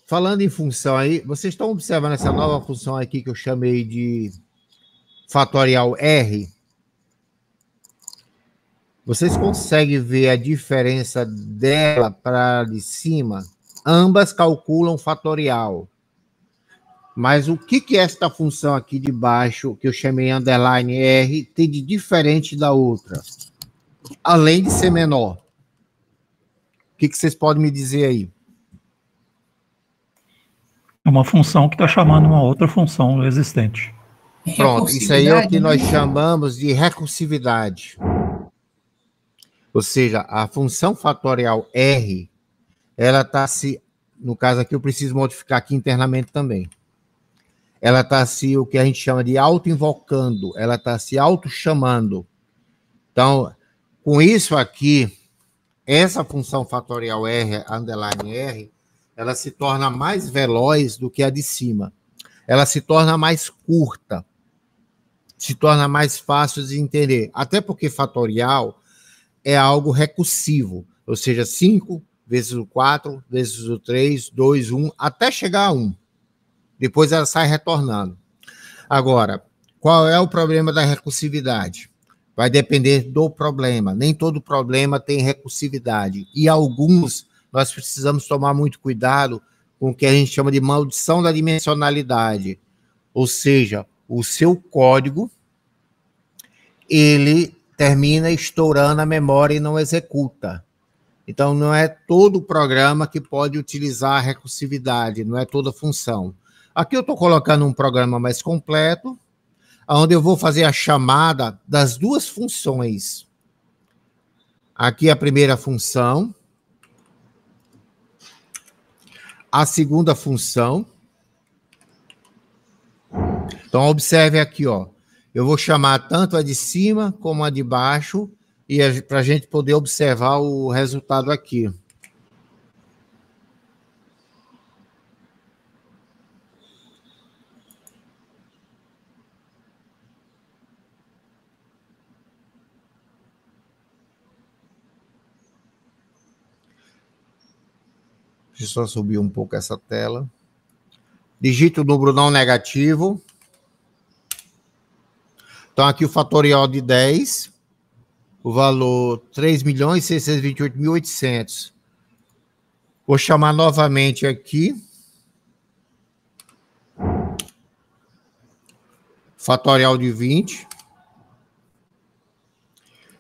falando em função aí, vocês estão observando essa nova função aqui que eu chamei de fatorial R? Vocês conseguem ver a diferença dela para de cima? Ambas calculam fatorial. Mas o que esta função aqui de baixo, que eu chamei underline R, tem de diferente da outra? Além de ser menor. O que vocês podem me dizer aí? É uma função que está chamando uma outra função existente. Pronto, isso aí é o que nós chamamos de recursividade. Ou seja, a função fatorial R, ela está se... No caso aqui, eu preciso modificar aqui internamente também. Ela está se, o que a gente chama de auto-invocando, ela está se auto-chamando. Então, com isso aqui, essa função fatorial R, underline R, ela se torna mais veloz do que a de cima. Ela se torna mais curta, se torna mais fácil de entender. Até porque fatorial é algo recursivo, ou seja, 5 vezes o 4, vezes o 3, 2, 1, até chegar a 1. Depois ela sai retornando. Agora, qual é o problema da recursividade? Vai depender do problema. Nem todo problema tem recursividade. E alguns, nós precisamos tomar muito cuidado com o que a gente chama de maldição da dimensionalidade. Ou seja, o seu código, ele termina estourando a memória e não executa. Então, não é todo programa que pode utilizar a recursividade, não é toda função. Aqui eu estou colocando um programa mais completo, onde eu vou fazer a chamada das duas funções. Aqui a primeira função, a segunda função. Então, observe aqui, ó. Eu vou chamar tanto a de cima como a de baixo, e para a gente poder observar o resultado aqui. Deixa eu só subir um pouco essa tela. Digite o número não negativo. Então, aqui o fatorial de 10, o valor 3.628.800. Vou chamar novamente aqui. Fatorial de 20.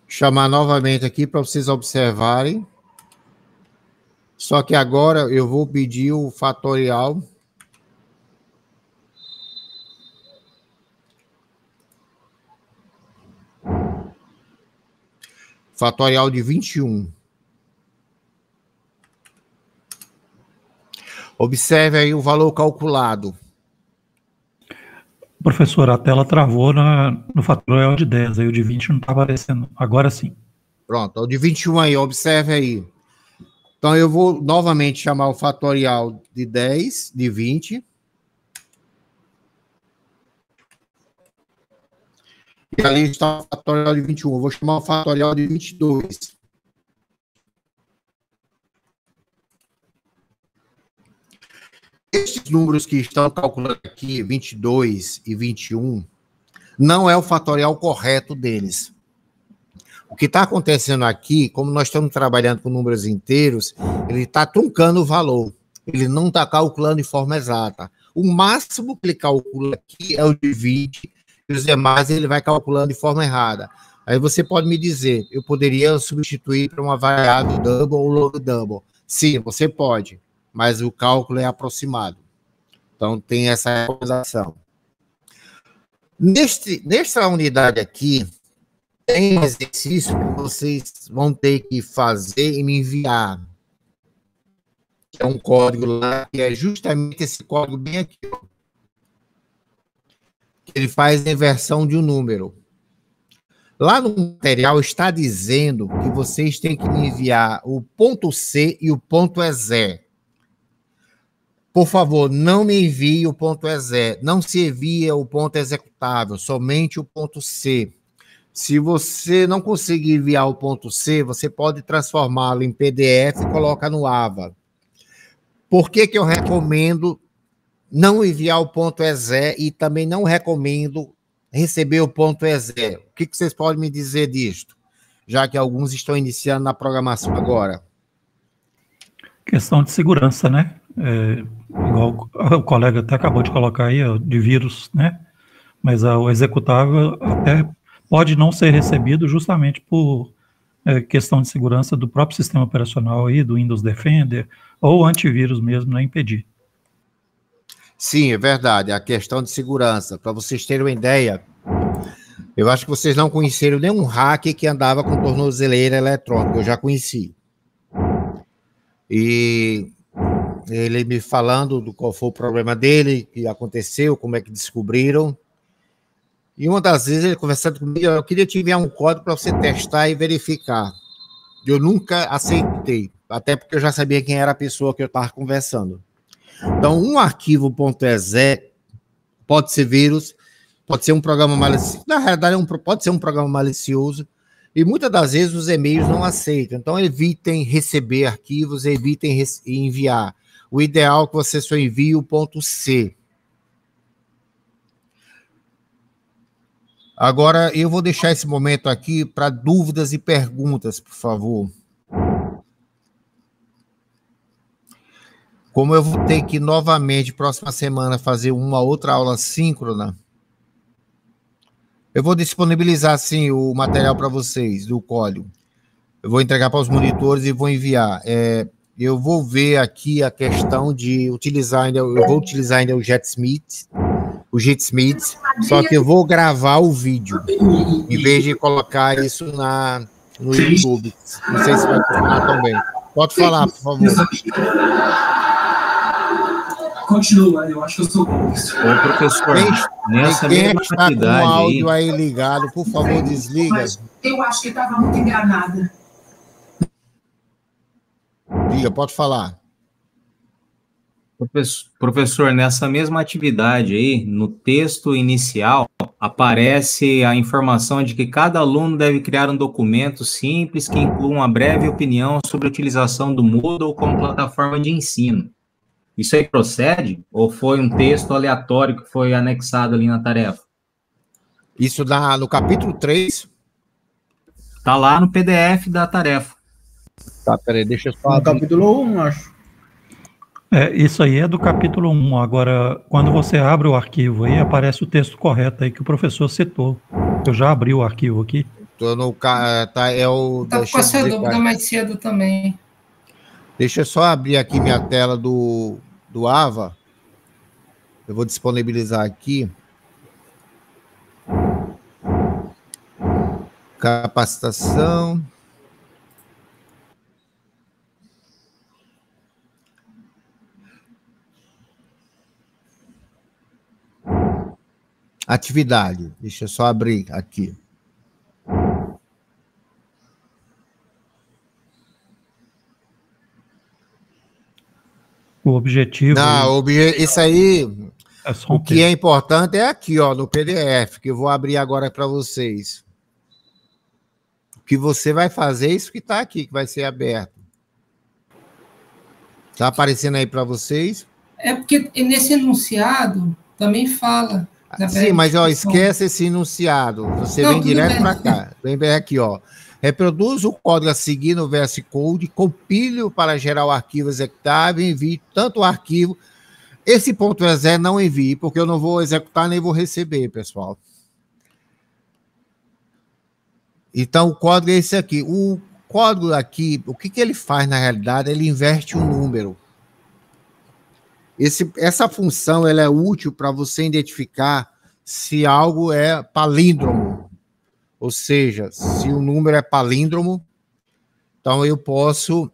Chamar novamente aqui para vocês observarem. Só que agora eu vou pedir o fatorial de 21. Observe aí o valor calculado. Professor, a tela travou no fatorial de 10, aí o de 20 não está aparecendo. Agora sim. Pronto, o de 21 aí, observe aí. Então, eu vou novamente chamar o fatorial de 10, de 20. E ali está o fatorial de 21. Eu vou chamar o fatorial de 22. Estes números que estão calculando aqui, 22 e 21, não é o fatorial correto deles. O que está acontecendo aqui, como nós estamos trabalhando com números inteiros, ele está truncando o valor. Ele não está calculando de forma exata. O máximo que ele calcula aqui é o de 20, e os demais ele vai calculando de forma errada. Aí você pode me dizer, eu poderia substituir para uma variável double ou log double. Sim, você pode, mas o cálculo é aproximado. Então, tem essa recomendação. Nesta unidade aqui, tem um exercício que vocês vão ter que fazer e me enviar. É um código lá, que é justamente esse código bem aqui. ele faz a inversão de um número. Lá no material está dizendo que vocês têm que me enviar o ponto C e o ponto EXE. Por favor, não me envie o ponto EXE. Não se envia o ponto executável, somente o ponto C. Se você não conseguir enviar o ponto C, você pode transformá-lo em PDF e colocar no AVA. Por que eu recomendo não enviar o ponto EXE e também não recomendo receber o ponto EXE? O que vocês podem me dizer disto? Já que alguns estão iniciando na programação agora. Questão de segurança, né? Igual o colega até acabou de colocar aí, de vírus, né? Mas o executável até pode não ser recebido justamente por questão de segurança do próprio sistema operacional aí, do Windows Defender, ou antivírus mesmo, né, impedir. Sim, é verdade, a questão de segurança. Para vocês terem uma ideia, eu acho que vocês não conheceram nenhum hacker que andava com tornozeleira eletrônica, eu já conheci. E ele me falando do qual foi o problema dele, que aconteceu, como é que descobriram. E uma das vezes ele conversando comigo, eu queria te enviar um código para você testar e verificar. Eu nunca aceitei, até porque eu já sabia quem era a pessoa que eu estava conversando. Então, um arquivo .exe pode ser vírus, pode ser um programa malicioso, na realidade pode ser um programa malicioso, e muitas das vezes os e-mails não aceitam. Então, evitem receber arquivos, evitem enviar. O ideal é que você só envie o ponto C. Agora, eu vou deixar esse momento aqui para dúvidas e perguntas, por favor. Como eu vou ter que, novamente, próxima semana, fazer uma outra aula síncrona, eu vou disponibilizar, sim, o material para vocês, do código. Eu vou entregar para os monitores e vou enviar. Eu vou ver aqui a questão de utilizar ainda, eu vou utilizar ainda o JetSmith, só que eu vou gravar o vídeo, em vez de colocar isso no YouTube. Não sei se vai funcionar também. Pode falar, por favor. Continua, eu acho que eu sou bom. Ô, professor, nessa quem mesma está com o áudio aí ligado, por favor, desliga. Mas eu acho que estava muito enganada. Diga, pode falar. Professor, nessa mesma atividade aí, no texto inicial, aparece a informação de que cada aluno deve criar um documento simples que inclua uma breve opinião sobre a utilização do Moodle como plataforma de ensino. Isso aí procede? Ou foi um texto aleatório que foi anexado ali na tarefa? Isso no capítulo 3. Está lá no PDF da tarefa. Tá, peraí, deixa eu só... No capítulo 1, acho. Isso aí é do capítulo 1. Agora, quando você abre o arquivo aí, aparece o texto correto aí que o professor citou. Eu já abri o arquivo aqui. Estava com essa dúvida mais cedo também. Deixa eu só abrir aqui minha tela do AVA. Eu vou disponibilizar aqui. Capacitação. Atividade. Deixa eu só abrir aqui. O objetivo... Isso aí, é só o que é importante é aqui, ó, no PDF, que eu vou abrir agora para vocês. O que você vai fazer é isso que está aqui, que vai ser aberto. Está aparecendo aí para vocês? É porque nesse enunciado também fala. Sim, mas ó, esquece esse enunciado. Você vem direto para cá. Vem bem aqui, ó. Reproduz o código a seguir no VS Code, compile para gerar o arquivo executável e envie tanto o arquivo. Esse ponto .exe não envie, porque eu não vou executar nem vou receber, pessoal. Então, o código é esse aqui. O código aqui, o que ele faz na realidade? Ele inverte um número. Essa função ela é útil para você identificar se algo é palíndromo. Ou seja, se o número é palíndromo, então eu posso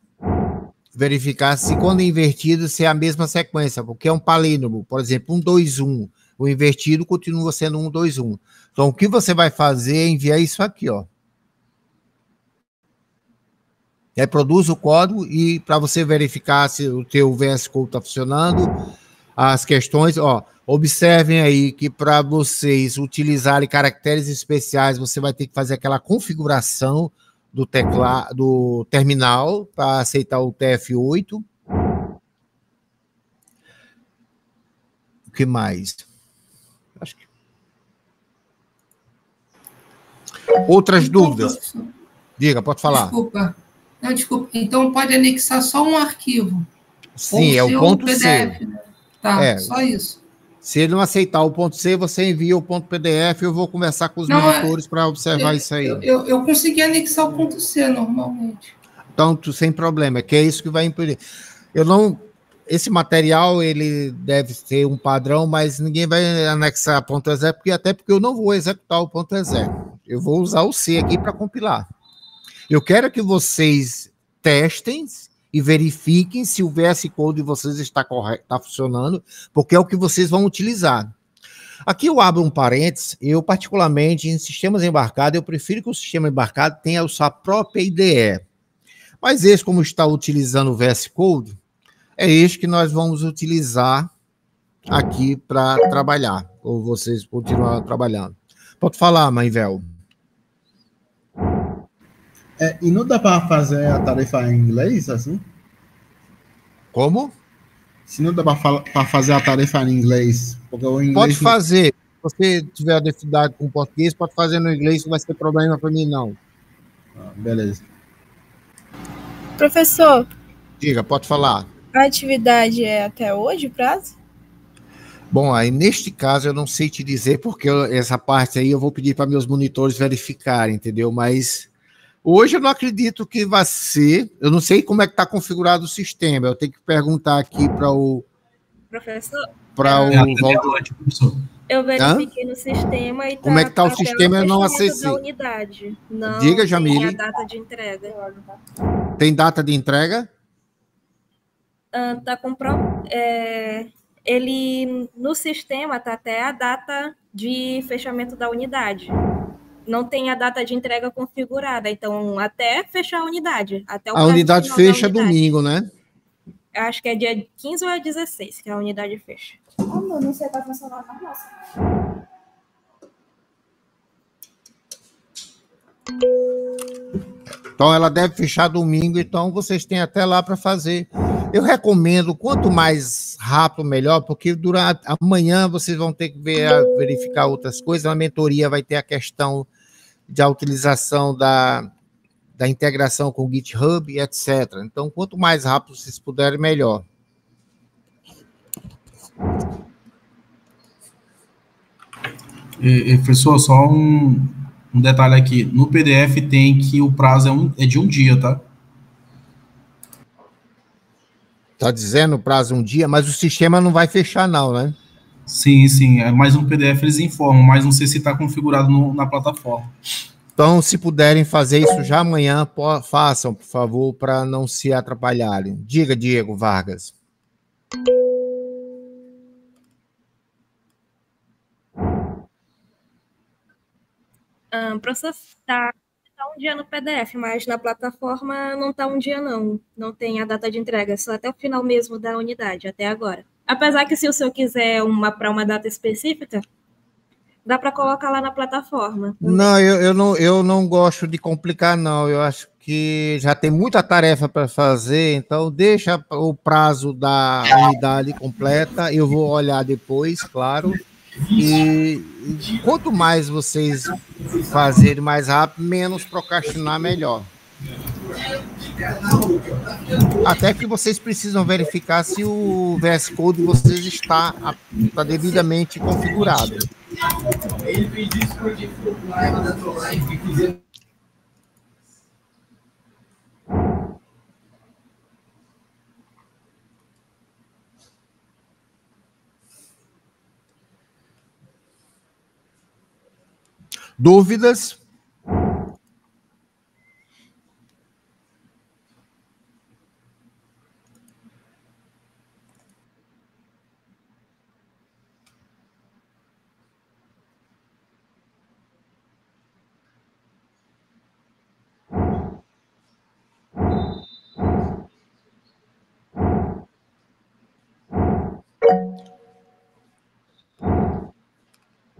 verificar se quando é invertido, se é a mesma sequência, porque é um palíndromo. Por exemplo, 1, 2, 1. O invertido continua sendo 121. Então, o que você vai fazer é enviar isso aqui, ó. Reproduz o código e para você verificar se o teu VS Code está funcionando, as questões, ó, observem aí que para vocês utilizarem caracteres especiais, você vai ter que fazer aquela configuração do teclado, do terminal para aceitar o TF8. O que mais? Acho que... Outras dúvidas? Professor, Diga, pode falar. Desculpa. Não, desculpa. Então pode anexar só um arquivo. Sim, é o ponto PDF, C. né? Tá, só isso. Se ele não aceitar o ponto C, você envia o ponto PDF, eu vou conversar com os monitores para observar isso aí. Eu consegui anexar o ponto C normalmente. Então, sem problema, que é isso que vai impedir. Eu não... Esse material, ele deve ter um padrão, mas ninguém vai anexar ponto .exe, até porque eu não vou executar o ponto .exe. Eu vou usar o C aqui para compilar. Eu quero que vocês testem e verifiquem se o VS Code de vocês está correto, está funcionando, porque é o que vocês vão utilizar. Aqui eu abro um parênteses, eu particularmente em sistemas embarcados, eu prefiro que o sistema embarcado tenha a sua própria IDE. Mas esse, como está utilizando o VS Code, é este que nós vamos utilizar aqui para trabalhar, ou vocês continuar trabalhando. Pode falar, Mainvel. E não dá para fazer a tarefa em inglês, assim? Como? Se não dá para fazer a tarefa em inglês, porque o inglês... Pode fazer. Se você tiver dificuldade com o português, pode fazer no inglês, não vai ser problema para mim, não. Beleza. Professor. Diga, pode falar. A atividade é até hoje o prazo? Bom, aí neste caso eu não sei te dizer, porque essa parte aí eu vou pedir para meus monitores verificarem, entendeu? Mas hoje eu não acredito que vai ser, eu não sei como é que está configurado o sistema, eu tenho que perguntar aqui para o... Professor? Eu verifiquei no sistema e como é que está o sistema, eu não acessei. Da unidade. Não diga, Jamile. Tem a data de entrega. Tem data de entrega? Tá com ele no sistema tá até a data de fechamento da unidade. Não tem a data de entrega configurada, então até fechar a unidade. Até o a unidade fecha domingo, né? Eu acho que é dia 15 ou é 16 que a unidade fecha. Não sei para funcionar na nossa. Então ela deve fechar domingo, então vocês têm até lá para fazer. Eu recomendo, quanto mais rápido, melhor, porque durante amanhã vocês vão ter que verificar outras coisas. Na mentoria vai ter a questão da utilização da integração com o GitHub e etc. Então, quanto mais rápido vocês puderem, melhor. Professor, só um detalhe aqui. No PDF tem que o prazo é de um dia, tá? Tá dizendo o prazo um dia, mas o sistema não vai fechar não, né? Sim, sim. Mas no PDF eles informam, mas não sei se está configurado na plataforma. Então, se puderem fazer isso já amanhã, façam, por favor, para não se atrapalharem. Diga, Diego Vargas. Professor, tá um dia no PDF, mas na plataforma não tá um dia não. Não tem a data de entrega, só até o final mesmo da unidade, até agora. Apesar que se o senhor quiser para uma data específica, dá para colocar lá na plataforma. Não, eu não gosto de complicar, não. Eu acho que já tem muita tarefa para fazer, então deixa o prazo da unidade completa. Eu vou olhar depois, claro. E quanto mais vocês fazerem mais rápido, menos procrastinar, melhor. Até que vocês precisam verificar se o VS Code de vocês está devidamente configurado. Dúvidas?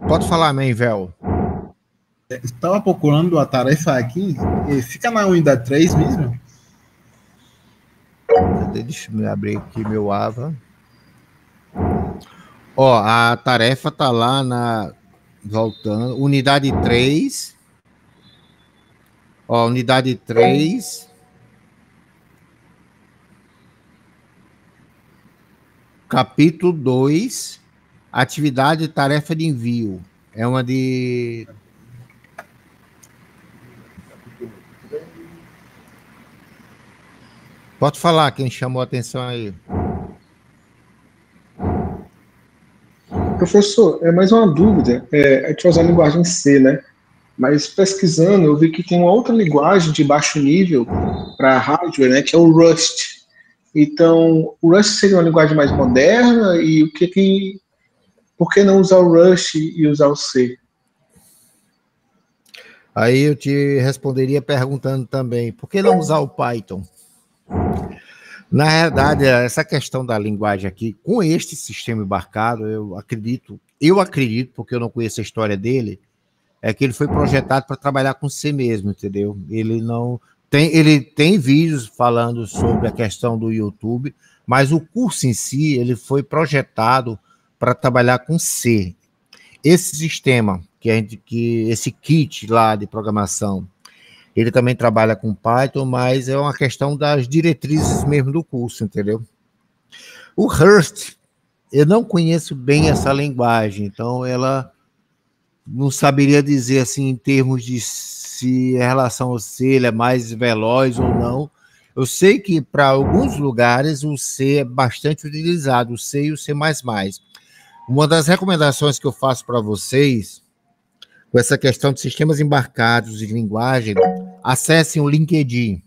Pode falar, Menvel. Estava procurando a tarefa aqui, fica na unidade 3 mesmo? Deixa eu abrir aqui meu AVA. Ó, a tarefa tá lá na... Voltando. Unidade 3. Ó, unidade 3. Capítulo 2. Atividade e tarefa de envio. É uma de... Pode falar quem chamou a atenção aí. Professor, é mais uma dúvida. A gente usa a linguagem C, né? Mas pesquisando, eu vi que tem uma outra linguagem de baixo nível para hardware, né? Que é o Rust. Então, o Rust seria uma linguagem mais moderna e por que não usar o Rust e usar o C? Aí eu te responderia perguntando também, por que não usar o Python? Na realidade, essa questão da linguagem aqui, com este sistema embarcado, eu acredito, porque eu não conheço a história dele, é que ele foi projetado para trabalhar com C mesmo, entendeu? Ele tem vídeos falando sobre a questão do YouTube, mas o curso em si, ele foi projetado para trabalhar com C. Esse sistema, esse kit lá de programação, ele também trabalha com Python, mas é uma questão das diretrizes mesmo do curso, entendeu? O Rust, eu não conheço bem essa linguagem, então ela não saberia dizer assim em termos de se em relação ao C ele é mais veloz ou não. Eu sei que para alguns lugares o C é bastante utilizado, o C e o C++. Uma das recomendações que eu faço para vocês, com essa questão de sistemas embarcados de linguagem, acessem o LinkedIn.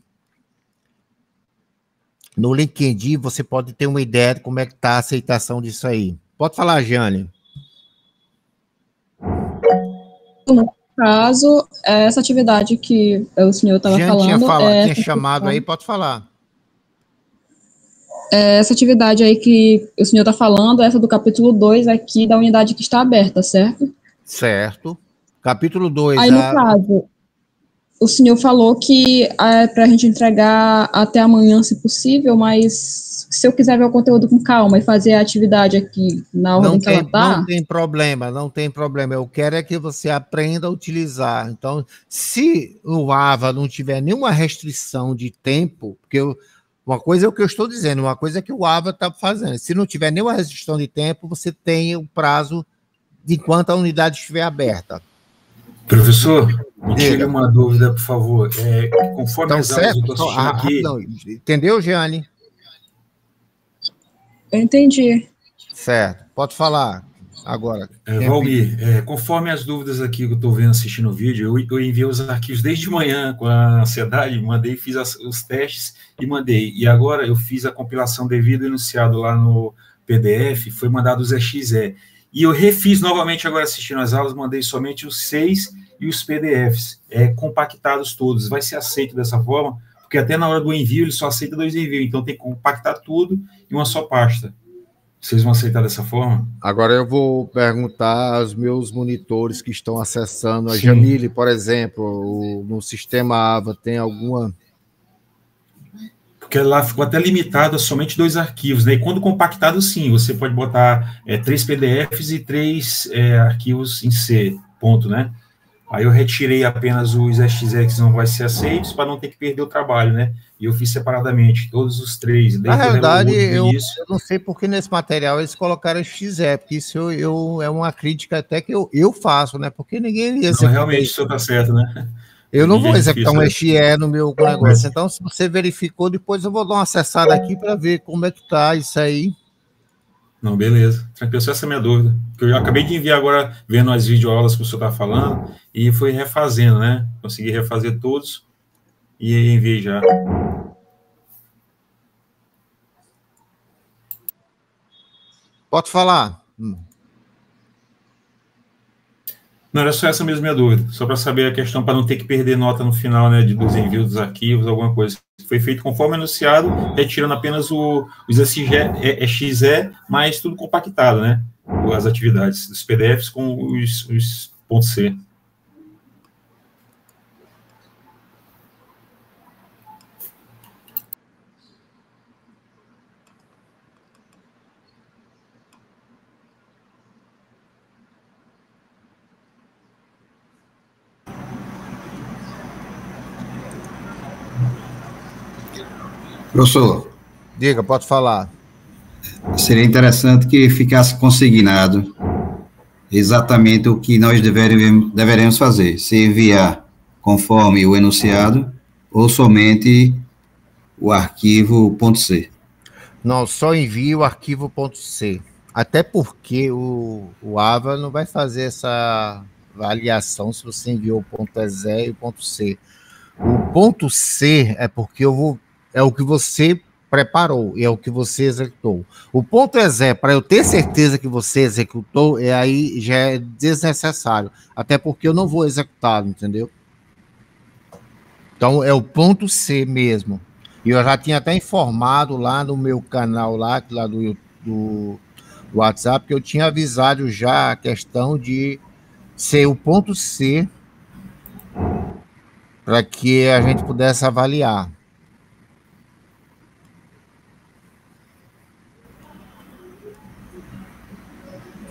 No LinkedIn você pode ter uma ideia de como é que está a aceitação disso aí. Pode falar, Jane. No caso, essa atividade que o senhor estava falando... Tinha chamado aí, pode falar. Essa atividade aí que o senhor está falando, essa do capítulo 2 aqui da unidade que está aberta, certo? Certo. Capítulo 2. Aí, no caso, o senhor falou que é para a gente entregar até amanhã, se possível, mas se eu quiser ver o conteúdo com calma e fazer a atividade aqui na ordem que ela está... Não tem problema. Eu quero é que você aprenda a utilizar. Então, se o AVA não tiver nenhuma restrição de tempo, porque uma coisa é o que eu estou dizendo, uma coisa é que o AVA está fazendo. Se não tiver nenhuma restrição de tempo, você tem o prazo de enquanto a unidade estiver aberta. Professor, me tire uma dúvida, por favor. Conforme então, as aulas eu estou assistindo aqui... Não, entendeu, Jeane? Eu entendi. Certo, pode falar agora. Valmir, conforme as dúvidas aqui que eu estou vendo, assistindo o vídeo, eu enviei os arquivos desde manhã com a ansiedade, mandei, fiz os testes e mandei. E agora eu fiz a compilação devido ao enunciado lá no PDF, foi mandado os EXE. E eu refiz novamente agora assistindo as aulas, mandei somente os 6 e os PDFs, compactados todos. Vai ser aceito dessa forma, porque até na hora do envio ele só aceita 2 envios, então tem que compactar tudo em uma só pasta. Vocês vão aceitar dessa forma? Agora eu vou perguntar aos meus monitores que estão acessando. A Jamile, por exemplo, no sistema AVA tem alguma... Porque lá ficou até limitado a somente 2 arquivos, né? E quando compactado, sim, você pode botar 3 PDFs e 3 arquivos em C, ponto, né? Aí eu retirei apenas os EXE que não vai ser aceitos para não ter que perder o trabalho, né? E eu fiz separadamente, todos os 3. Na realidade, eu não sei porque nesse material eles colocaram XE, porque isso é uma crítica até que eu faço, né? Porque ninguém ia executar. Realmente, isso está certo, né? Eu não vou executar um XE no meu negócio. Então, se você verificou, depois eu vou dar uma acessada aqui para ver como é que está isso aí. Não, beleza. Tranquilo, essa é a minha dúvida. Eu acabei de enviar agora, vendo as videoaulas que o senhor está falando, e fui refazendo, né? Consegui refazer todos e enviei já. Pode falar. Não, era só essa mesma minha dúvida, só para saber a questão, para não ter que perder nota no final, né, dos envios dos arquivos, alguma coisa Foi feito conforme anunciado, retirando apenas os XE, mas tudo compactado, né? As atividades dos PDFs com os pontos C. Professor, diga, pode falar. Seria interessante que ficasse consignado exatamente o que nós deveremos fazer, se enviar conforme o enunciado ou somente o arquivo .c. Não, só envie o arquivo .c. Até porque o AVA não vai fazer essa avaliação se você enviou o .exe e o .c. O .c é porque é o que você preparou, é o que você executou. O .exe, para eu ter certeza que você executou, aí já é desnecessário, até porque eu não vou executá-lo, entendeu? Então, é o .c mesmo. E eu já tinha até informado lá no meu canal, lá do WhatsApp, que eu tinha avisado já a questão de ser o .c para que a gente pudesse avaliar.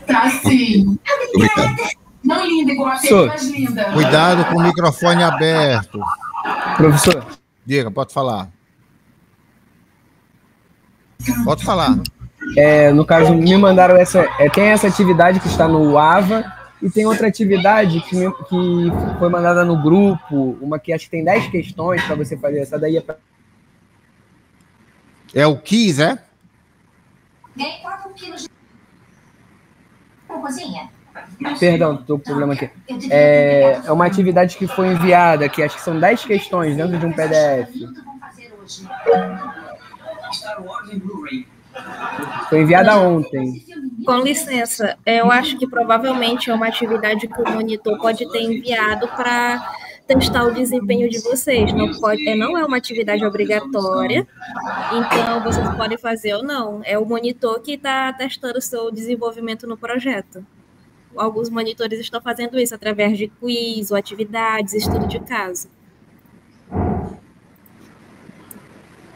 Tá sim. Obrigado. Não linda igual a Tete, mas linda. Cuidado com o microfone aberto. Professor. Diga, pode falar. Pode falar. No caso, me mandaram tem essa atividade que está no AVA e tem outra atividade que foi mandada no grupo, uma que acho que tem 10 questões para você fazer. Essa daí é para... É o quiz, é? Nem 4 quilos de cozinha. Perdão, estou com problema aqui. É uma atividade que foi enviada, que acho que são 10 questões dentro de um PDF. Foi enviada ontem. Com licença, eu acho que provavelmente é uma atividade que o monitor pode ter enviado para testar o desempenho de vocês. Não é uma atividade obrigatória, então vocês podem fazer ou não. É o monitor que está testando o seu desenvolvimento no projeto. Alguns monitores estão fazendo isso através de quiz ou atividades, estudo de caso.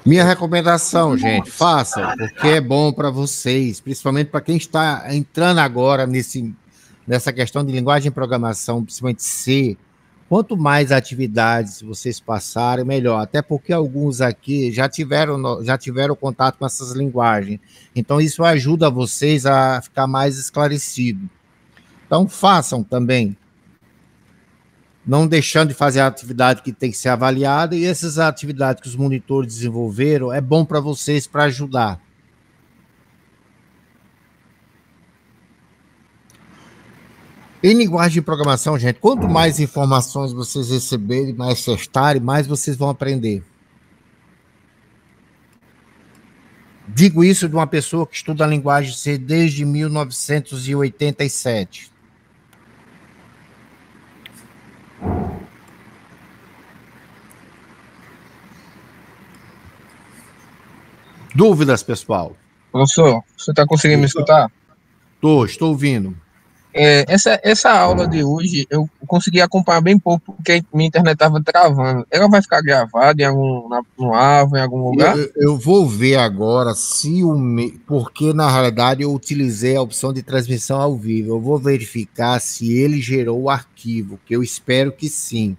Minha recomendação, gente, façam, porque é bom para vocês, principalmente para quem está entrando agora nessa questão de linguagem de programação, principalmente C. Quanto mais atividades vocês passarem, melhor. Até porque alguns aqui já tiveram contato com essas linguagens. Então, isso ajuda vocês a ficar mais esclarecido. Então, façam também. Não deixando de fazer a atividade que tem que ser avaliada, e essas atividades que os monitores desenvolveram, é bom para vocês, para ajudar. Em linguagem de programação, gente, quanto mais informações vocês receberem, mais testarem, mais vocês vão aprender. Digo isso de uma pessoa que estuda a linguagem C desde 1987. Dúvidas, pessoal? Professor, você está conseguindo me escutar? Estou ouvindo. Essa aula de hoje eu consegui acompanhar bem pouco, porque minha internet estava travando. Ela vai ficar gravada no AVA, em algum lugar? Eu vou ver agora porque na realidade eu utilizei a opção de transmissão ao vivo. Eu vou verificar se ele gerou o arquivo, que eu espero que sim.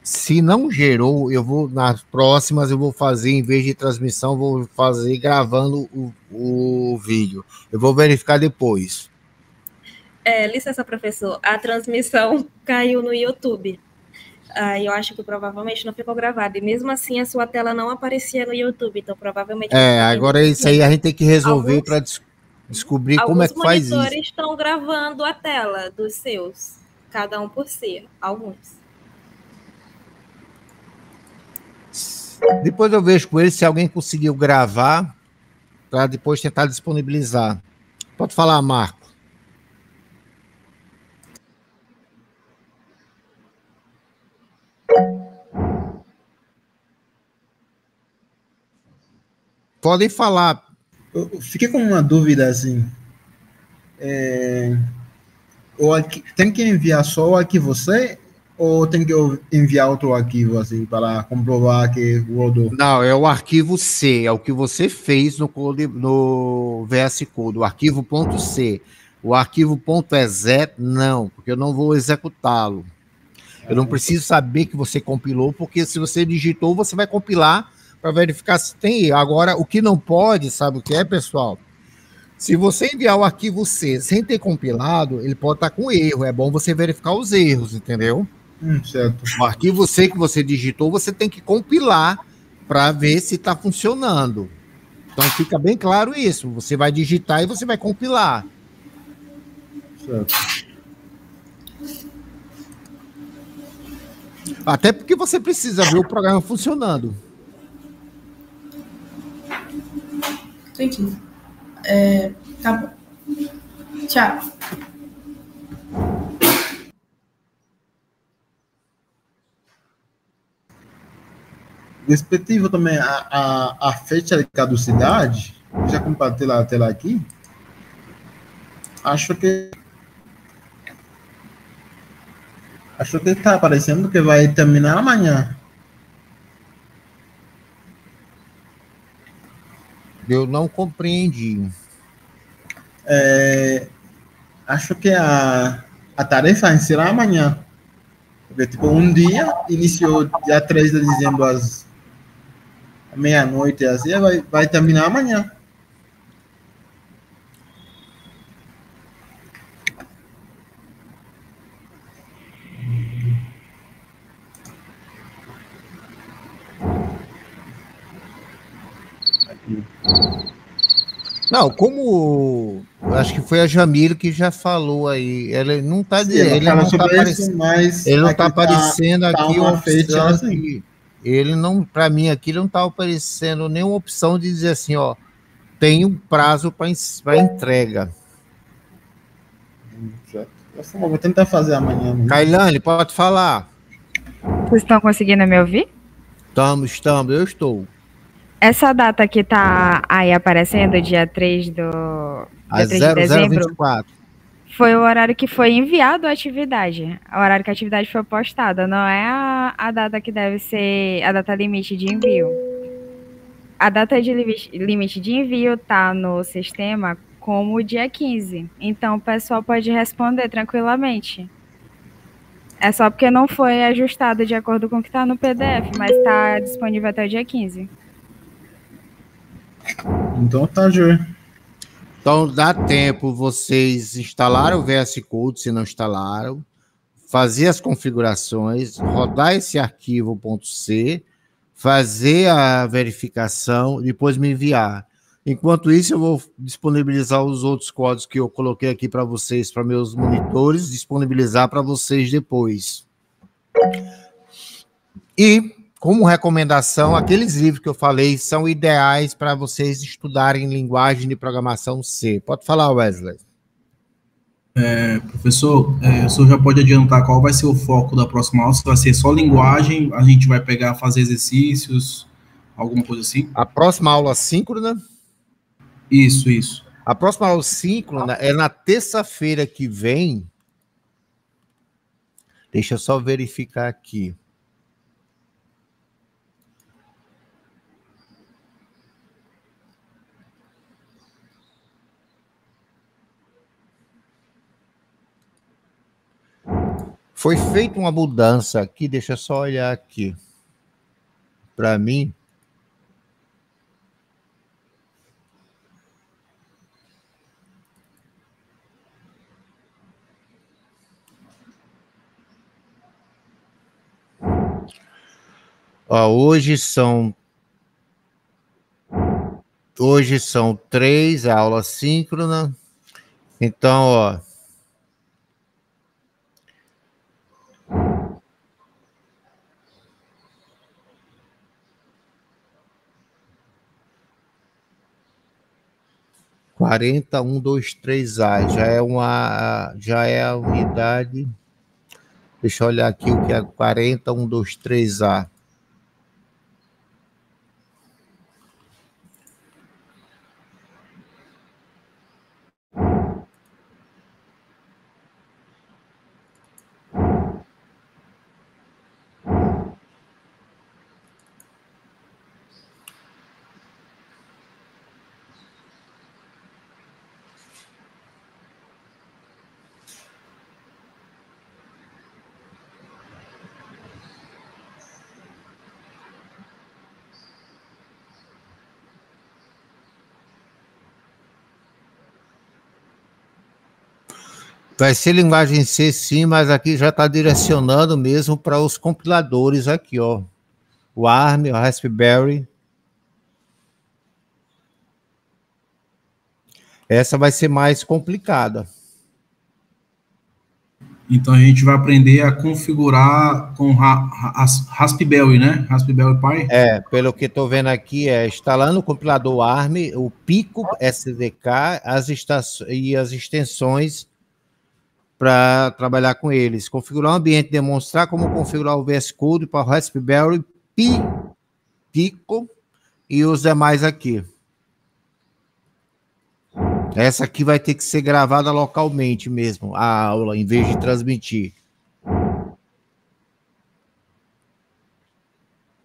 Se não gerou, nas próximas eu vou fazer, em vez de transmissão, vou fazer gravando o vídeo. Eu vou verificar depois. Licença, professor, a transmissão caiu no YouTube. Eu acho que provavelmente não ficou gravado. E mesmo assim, a sua tela não aparecia no YouTube. Então, provavelmente... agora isso aí a gente tem que resolver para descobrir como é que faz isso. Alguns monitores estão gravando a tela dos seus. Cada um por si. Alguns. Depois eu vejo com ele se alguém conseguiu gravar para depois tentar disponibilizar. Pode falar, Marco. Podem falar. Eu fiquei com uma dúvida assim. Tem que enviar só o arquivo C ou tem que enviar outro arquivo assim para comprovar que rodou? Não, é o arquivo C, é o que você fez no VS Code, o arquivo .c. O arquivo .exe, não, porque eu não vou executá-lo. Eu não preciso saber que você compilou, porque se você digitou, você vai compilar para verificar se tem erro. Agora, o que não pode, sabe o que é, pessoal? Se você enviar o arquivo C sem ter compilado, ele pode estar com erro. É bom você verificar os erros, entendeu? Certo. O arquivo C que você digitou, você tem que compilar para ver se está funcionando. Então fica bem claro isso. Você vai digitar e você vai compilar. Certo. Até porque você precisa ver o programa funcionando. Entendi. Tá bom. Tchau. Respectivo também a fecha de caducidade, já compartilhei a tela aqui. Acho que está aparecendo que vai terminar amanhã. Eu não compreendi. Acho que a tarefa será amanhã. Porque, tipo, um dia iniciou dia 3 de dezembro às meia-noite, assim, vai terminar amanhã. Não, como acho que foi a Jamila que já falou aí, ele não está aparecendo aqui uma opção assim. Ele não, para mim aqui não está aparecendo nenhuma opção de dizer assim, ó, tem um prazo para entrega. Vou tentar fazer amanhã. Kailane, pode falar. Vocês estão conseguindo me ouvir? Estamos, eu estou. Essa data que tá aí aparecendo, dia 3 de dezembro, 0024. foi o horário que foi enviado a atividade. O horário que a atividade foi postada, não é a data que deve ser a data limite de envio. A data de limite de envio tá no sistema como o dia 15. Então o pessoal pode responder tranquilamente. É só porque não foi ajustado de acordo com o que está no PDF, mas está disponível até o dia 15. Então tá, Jô. Então dá tempo vocês instalaram o VS Code, se não instalaram, fazer as configurações, rodar esse arquivo .c, fazer a verificação, depois me enviar. Enquanto isso, eu vou disponibilizar os outros códigos que eu coloquei aqui para vocês, para meus monitores, disponibilizar para vocês depois. E, como recomendação, aqueles livros que eu falei são ideais para vocês estudarem linguagem de programação C. Pode falar, Wesley. Professor, o senhor já pode adiantar qual vai ser o foco da próxima aula? Se vai ser só linguagem, a gente vai pegar, fazer exercícios, alguma coisa assim? A próxima aula síncrona? Isso. A próxima aula síncrona é na terça-feira que vem. Deixa eu só verificar aqui. Foi feita uma mudança aqui, deixa eu só olhar aqui. Para mim. Ó, hoje são 3 aulas síncronas. Então, ó. Quarenta, 1, 2, 3A, já é a unidade. Deixa eu olhar aqui o que é 40, 1, 2, 3A. Vai ser linguagem C, sim, mas aqui já está direcionando mesmo para os compiladores aqui, ó. O ARM, o Raspberry. Essa vai ser mais complicada. Então a gente vai aprender a configurar com Raspberry, né? Raspberry Pi. É, pelo que estou vendo aqui, instalando o compilador ARM, o Pico SDK e as extensões para trabalhar com eles. Configurar o ambiente, demonstrar como configurar o VS Code para o Raspberry Pico e os demais aqui. Essa aqui vai ter que ser gravada localmente mesmo, a aula, em vez de transmitir.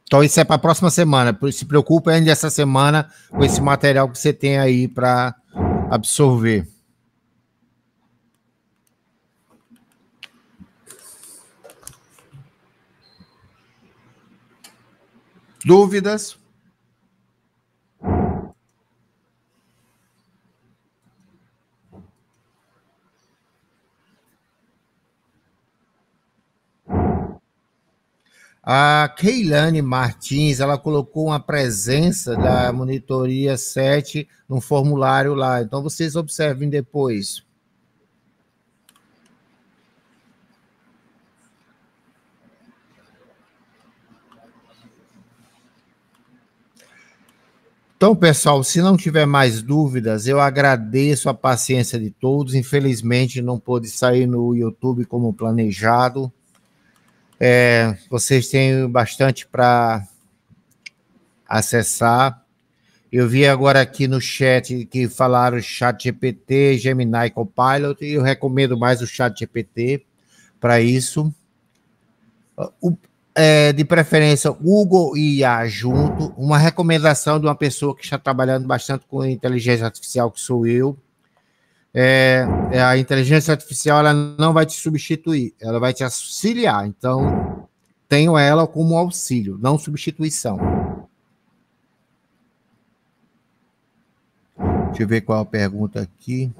Então, isso é para a próxima semana. Se preocupe ainda essa semana com esse material que você tem aí para absorver. Dúvidas? A Keilane Martins, ela colocou uma presença da monitoria 7 no formulário lá. Então, vocês observem depois. Então, pessoal, se não tiver mais dúvidas, eu agradeço a paciência de todos. Infelizmente, não pude sair no YouTube como planejado. Vocês têm bastante para acessar. Eu vi agora aqui no chat que falaram ChatGPT, Gemini Copilot, e eu recomendo mais o ChatGPT para isso. De preferência, Google e IA junto. Uma recomendação de uma pessoa que está trabalhando bastante com inteligência artificial, que sou eu. A inteligência artificial ela não vai te substituir, ela vai te auxiliar. Então, tenho ela como auxílio, não substituição. Deixa eu ver qual é a pergunta aqui.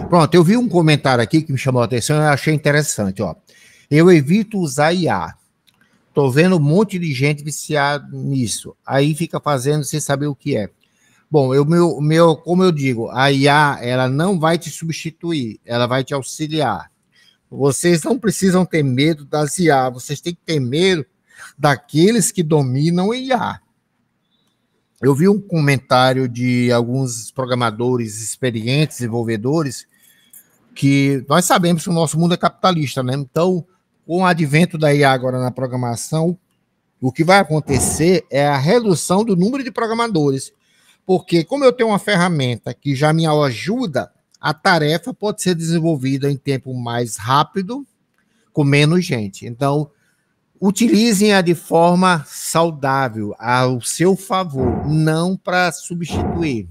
Pronto, eu vi um comentário aqui que me chamou a atenção e eu achei interessante, ó. Eu evito usar IA. Tô vendo um monte de gente viciada nisso. Aí fica fazendo sem saber o que é. Bom, como eu digo, a IA, ela não vai te substituir, ela vai te auxiliar. Vocês não precisam ter medo das IA, vocês têm que ter medo daqueles que dominam IA. Eu vi um comentário de alguns programadores experientes, desenvolvedores, que nós sabemos que o nosso mundo é capitalista, né? Então, com o advento da IA agora na programação, o que vai acontecer é a redução do número de programadores. Porque, como eu tenho uma ferramenta que já me ajuda, a tarefa pode ser desenvolvida em tempo mais rápido, com menos gente. Então, utilizem-a de forma saudável, ao seu favor, não para substituir.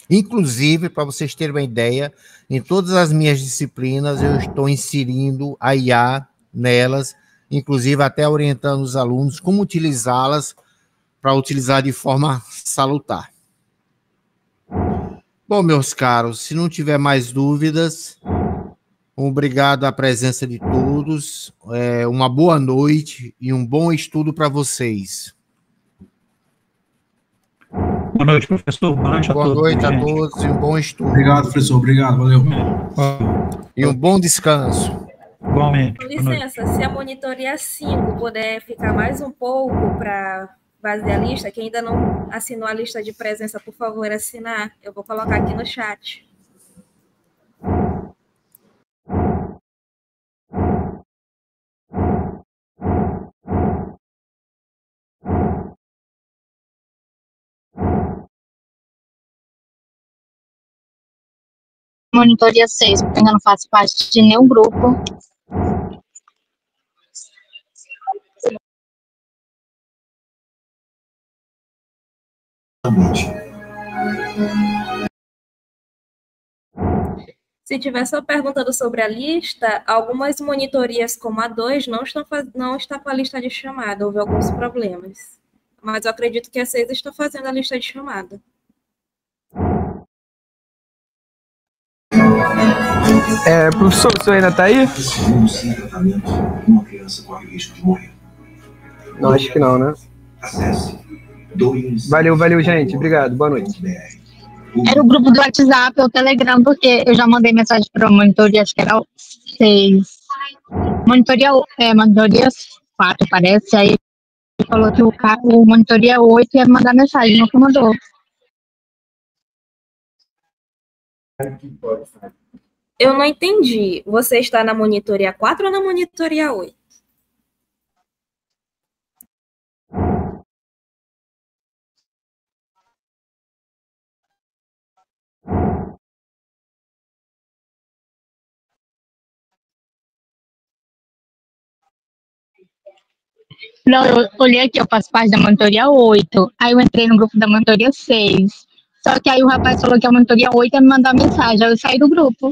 Inclusive, para vocês terem uma ideia, em todas as minhas disciplinas eu estou inserindo a IA nelas, inclusive até orientando os alunos como utilizá-las para utilizar de forma salutar. Bom, meus caros, se não tiver mais dúvidas, obrigado à presença de todos, uma boa noite e um bom estudo para vocês. Boa noite, professor. Boa noite a todos. Boa noite a todos e um bom estudo. Obrigado, professor. Obrigado, valeu. E um bom descanso. Igualmente. Com licença, se a monitoria 5 puder ficar mais um pouco para fazer a lista, quem ainda não assinou a lista de presença, por favor, assinar. Eu vou colocar aqui no chat. Monitoria 6, porque ainda não faço parte de nenhum grupo. Se estiver só perguntando sobre a lista, algumas monitorias, como a 2, não está com a lista de chamada, houve alguns problemas. Mas eu acredito que a 6 está fazendo a lista de chamada. Professor, o senhor ainda está aí? Uma criança corre o risco de morrer. Não, acho que não, né? Valeu, gente. Obrigado. Boa noite. Era o grupo do WhatsApp ou Telegram, porque eu já mandei mensagem para a monitoria, acho que era 6. Monitoria 4, parece. Aí ele falou que o monitoria 8 ia mandar mensagem, nunca mandou. Eu não entendi. Você está na monitoria 4 ou na monitoria 8? Não, eu olhei aqui, eu faço parte da monitoria 8. Aí eu entrei no grupo da monitoria 6. Só que aí o rapaz falou que a monitoria 8 ia me mandar mensagem. Aí eu saí do grupo.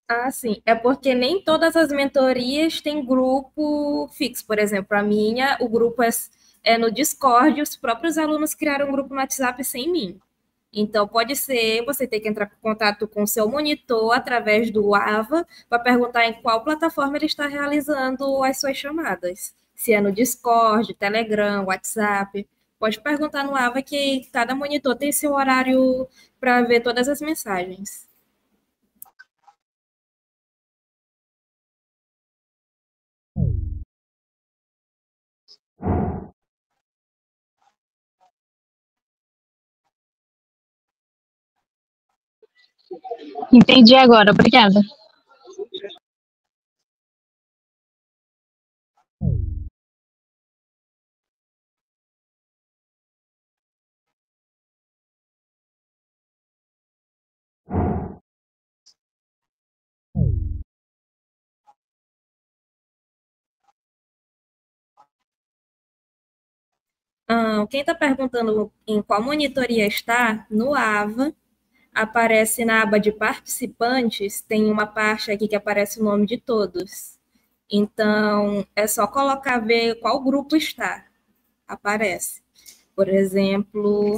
Ah, sim. É porque nem todas as mentorias têm grupo fixo. Por exemplo, a minha, o grupo é no Discord, os próprios alunos criaram um grupo no WhatsApp sem mim. Então, pode ser você ter que entrar em contato com o seu monitor através do AVA para perguntar em qual plataforma ele está realizando as suas chamadas. Se é no Discord, Telegram, WhatsApp. Pode perguntar no AVA que cada monitor tem seu horário para ver todas as mensagens. Entendi agora, obrigada. Quem está perguntando em qual monitoria está, no AVA, aparece na aba de participantes, tem uma parte aqui que aparece o nome de todos. Então, é só colocar, ver qual grupo está. Aparece. Por exemplo,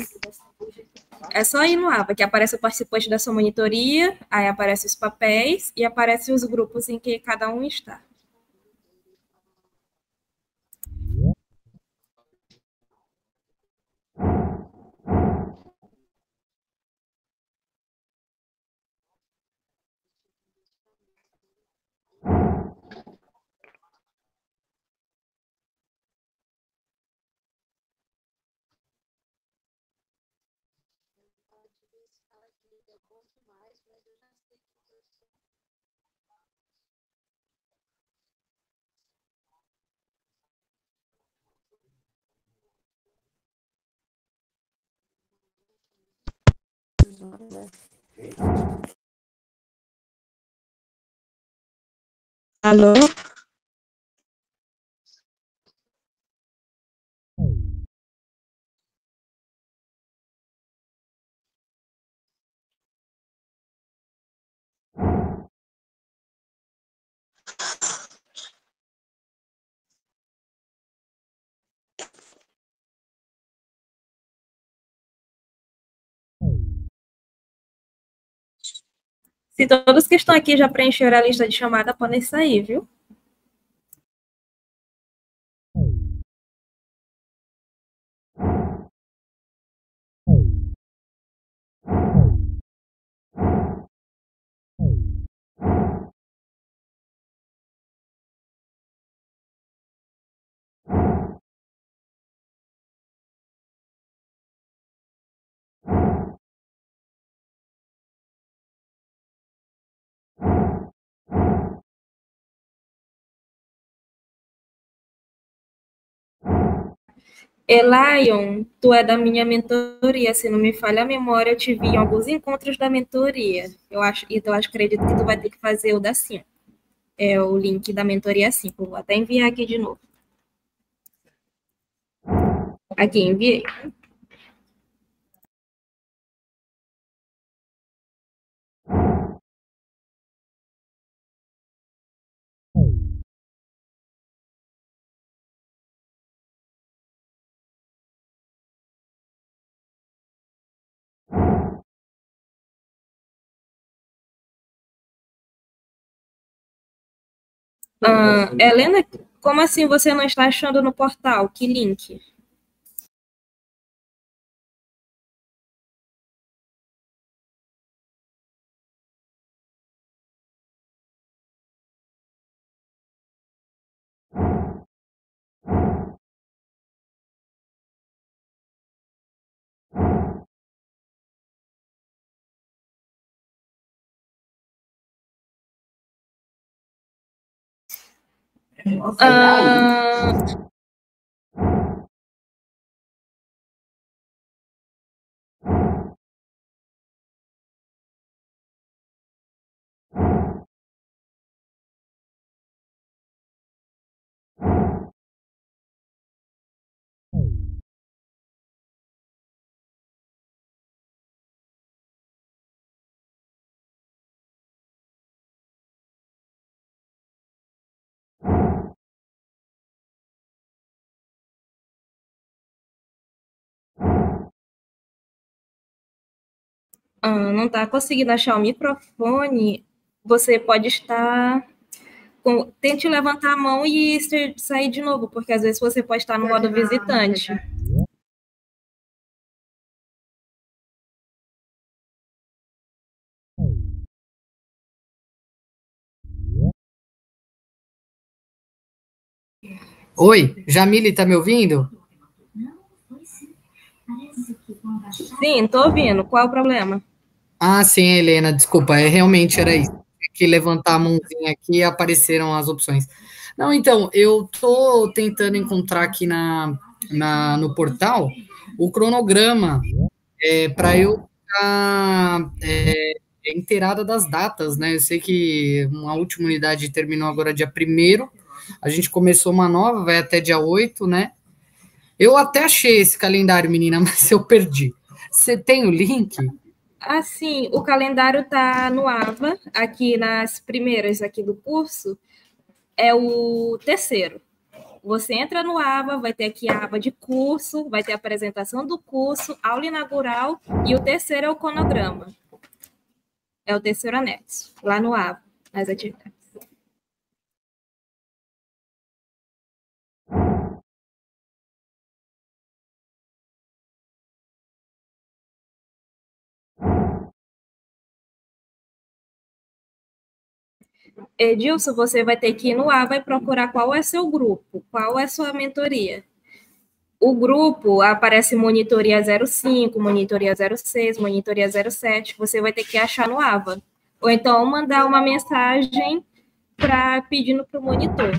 é só ir no AVA, que aparece o participante da sua monitoria, aí aparece os papéis e aparece os grupos em que cada um está. Alô? Se todos que estão aqui já preencheram a lista de chamada, podem sair, viu? Elion, tu é da minha mentoria, se não me falha a memória, eu te vi em alguns encontros da mentoria. Então, eu acredito que tu vai ter que fazer o da 5. É o link da mentoria 5. Vou até enviar aqui de novo. Aqui, enviei. Helena, como assim você não está achando no portal? Que link? Não está conseguindo achar o microfone, você pode estar... Tente levantar a mão e sair de novo, porque às vezes você pode estar no modo visitante. Oi, Jamile, tá me ouvindo? Sim, estou ouvindo. Qual é o problema? Ah, sim, Helena, desculpa, realmente era isso. Tinha que levantar a mãozinha aqui e apareceram as opções. Não, então, eu tô tentando encontrar aqui no portal o cronograma para eu ficar inteirada das datas, né? Eu sei que a última unidade terminou agora dia 1º, a gente começou uma nova, vai até dia 8, né? Eu até achei esse calendário, menina, mas eu perdi. Você tem o link? Sim, o calendário está no AVA, aqui nas primeiras aqui do curso, é o terceiro. Você entra no AVA, vai ter aqui a aba de curso, vai ter a apresentação do curso, aula inaugural, e o terceiro é o cronograma. É o terceiro anexo, lá no AVA, nas atividades. Edilson, você vai ter que ir no AVA e procurar qual é seu grupo, qual é sua mentoria. O grupo aparece monitoria 05, monitoria 06, monitoria 07, você vai ter que achar no AVA. Ou então mandar uma mensagem pedindo para o monitor.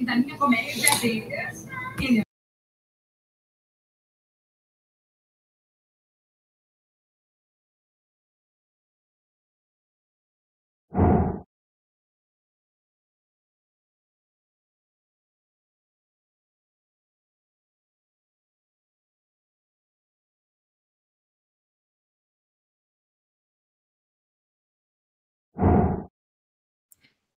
Da minha comédia dele.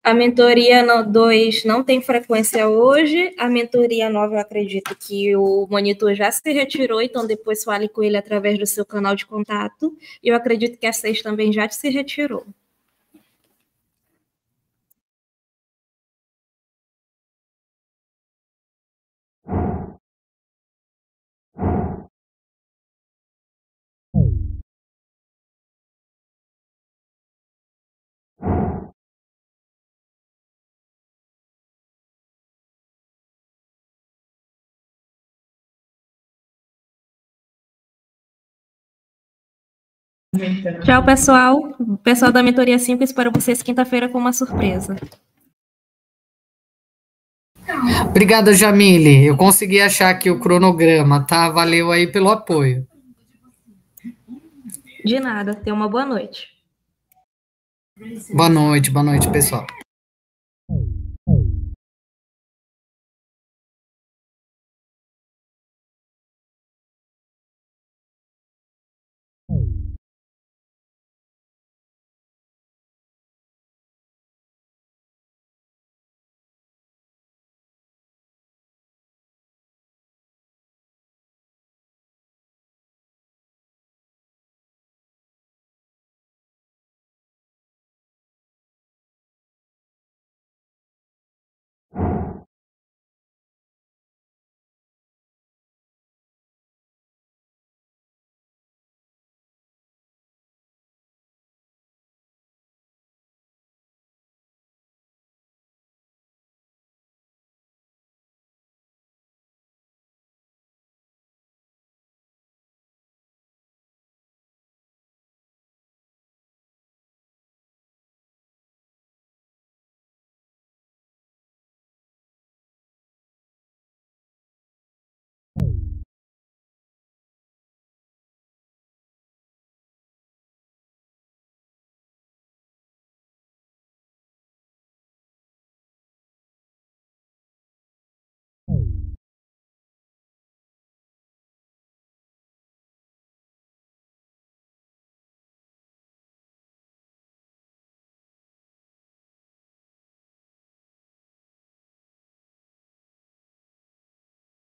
A mentoria 2 não tem frequência hoje. A mentoria 9, eu acredito que o monitor já se retirou, então depois fale com ele através do seu canal de contato. E eu acredito que a 6 também já se retirou. Tchau, pessoal. Pessoal da mentoria 5, espero vocês quinta-feira com uma surpresa. Obrigado, Jamile. Eu consegui achar aqui o cronograma, tá? Valeu aí pelo apoio. De nada. Tenha uma boa noite. Boa noite, pessoal.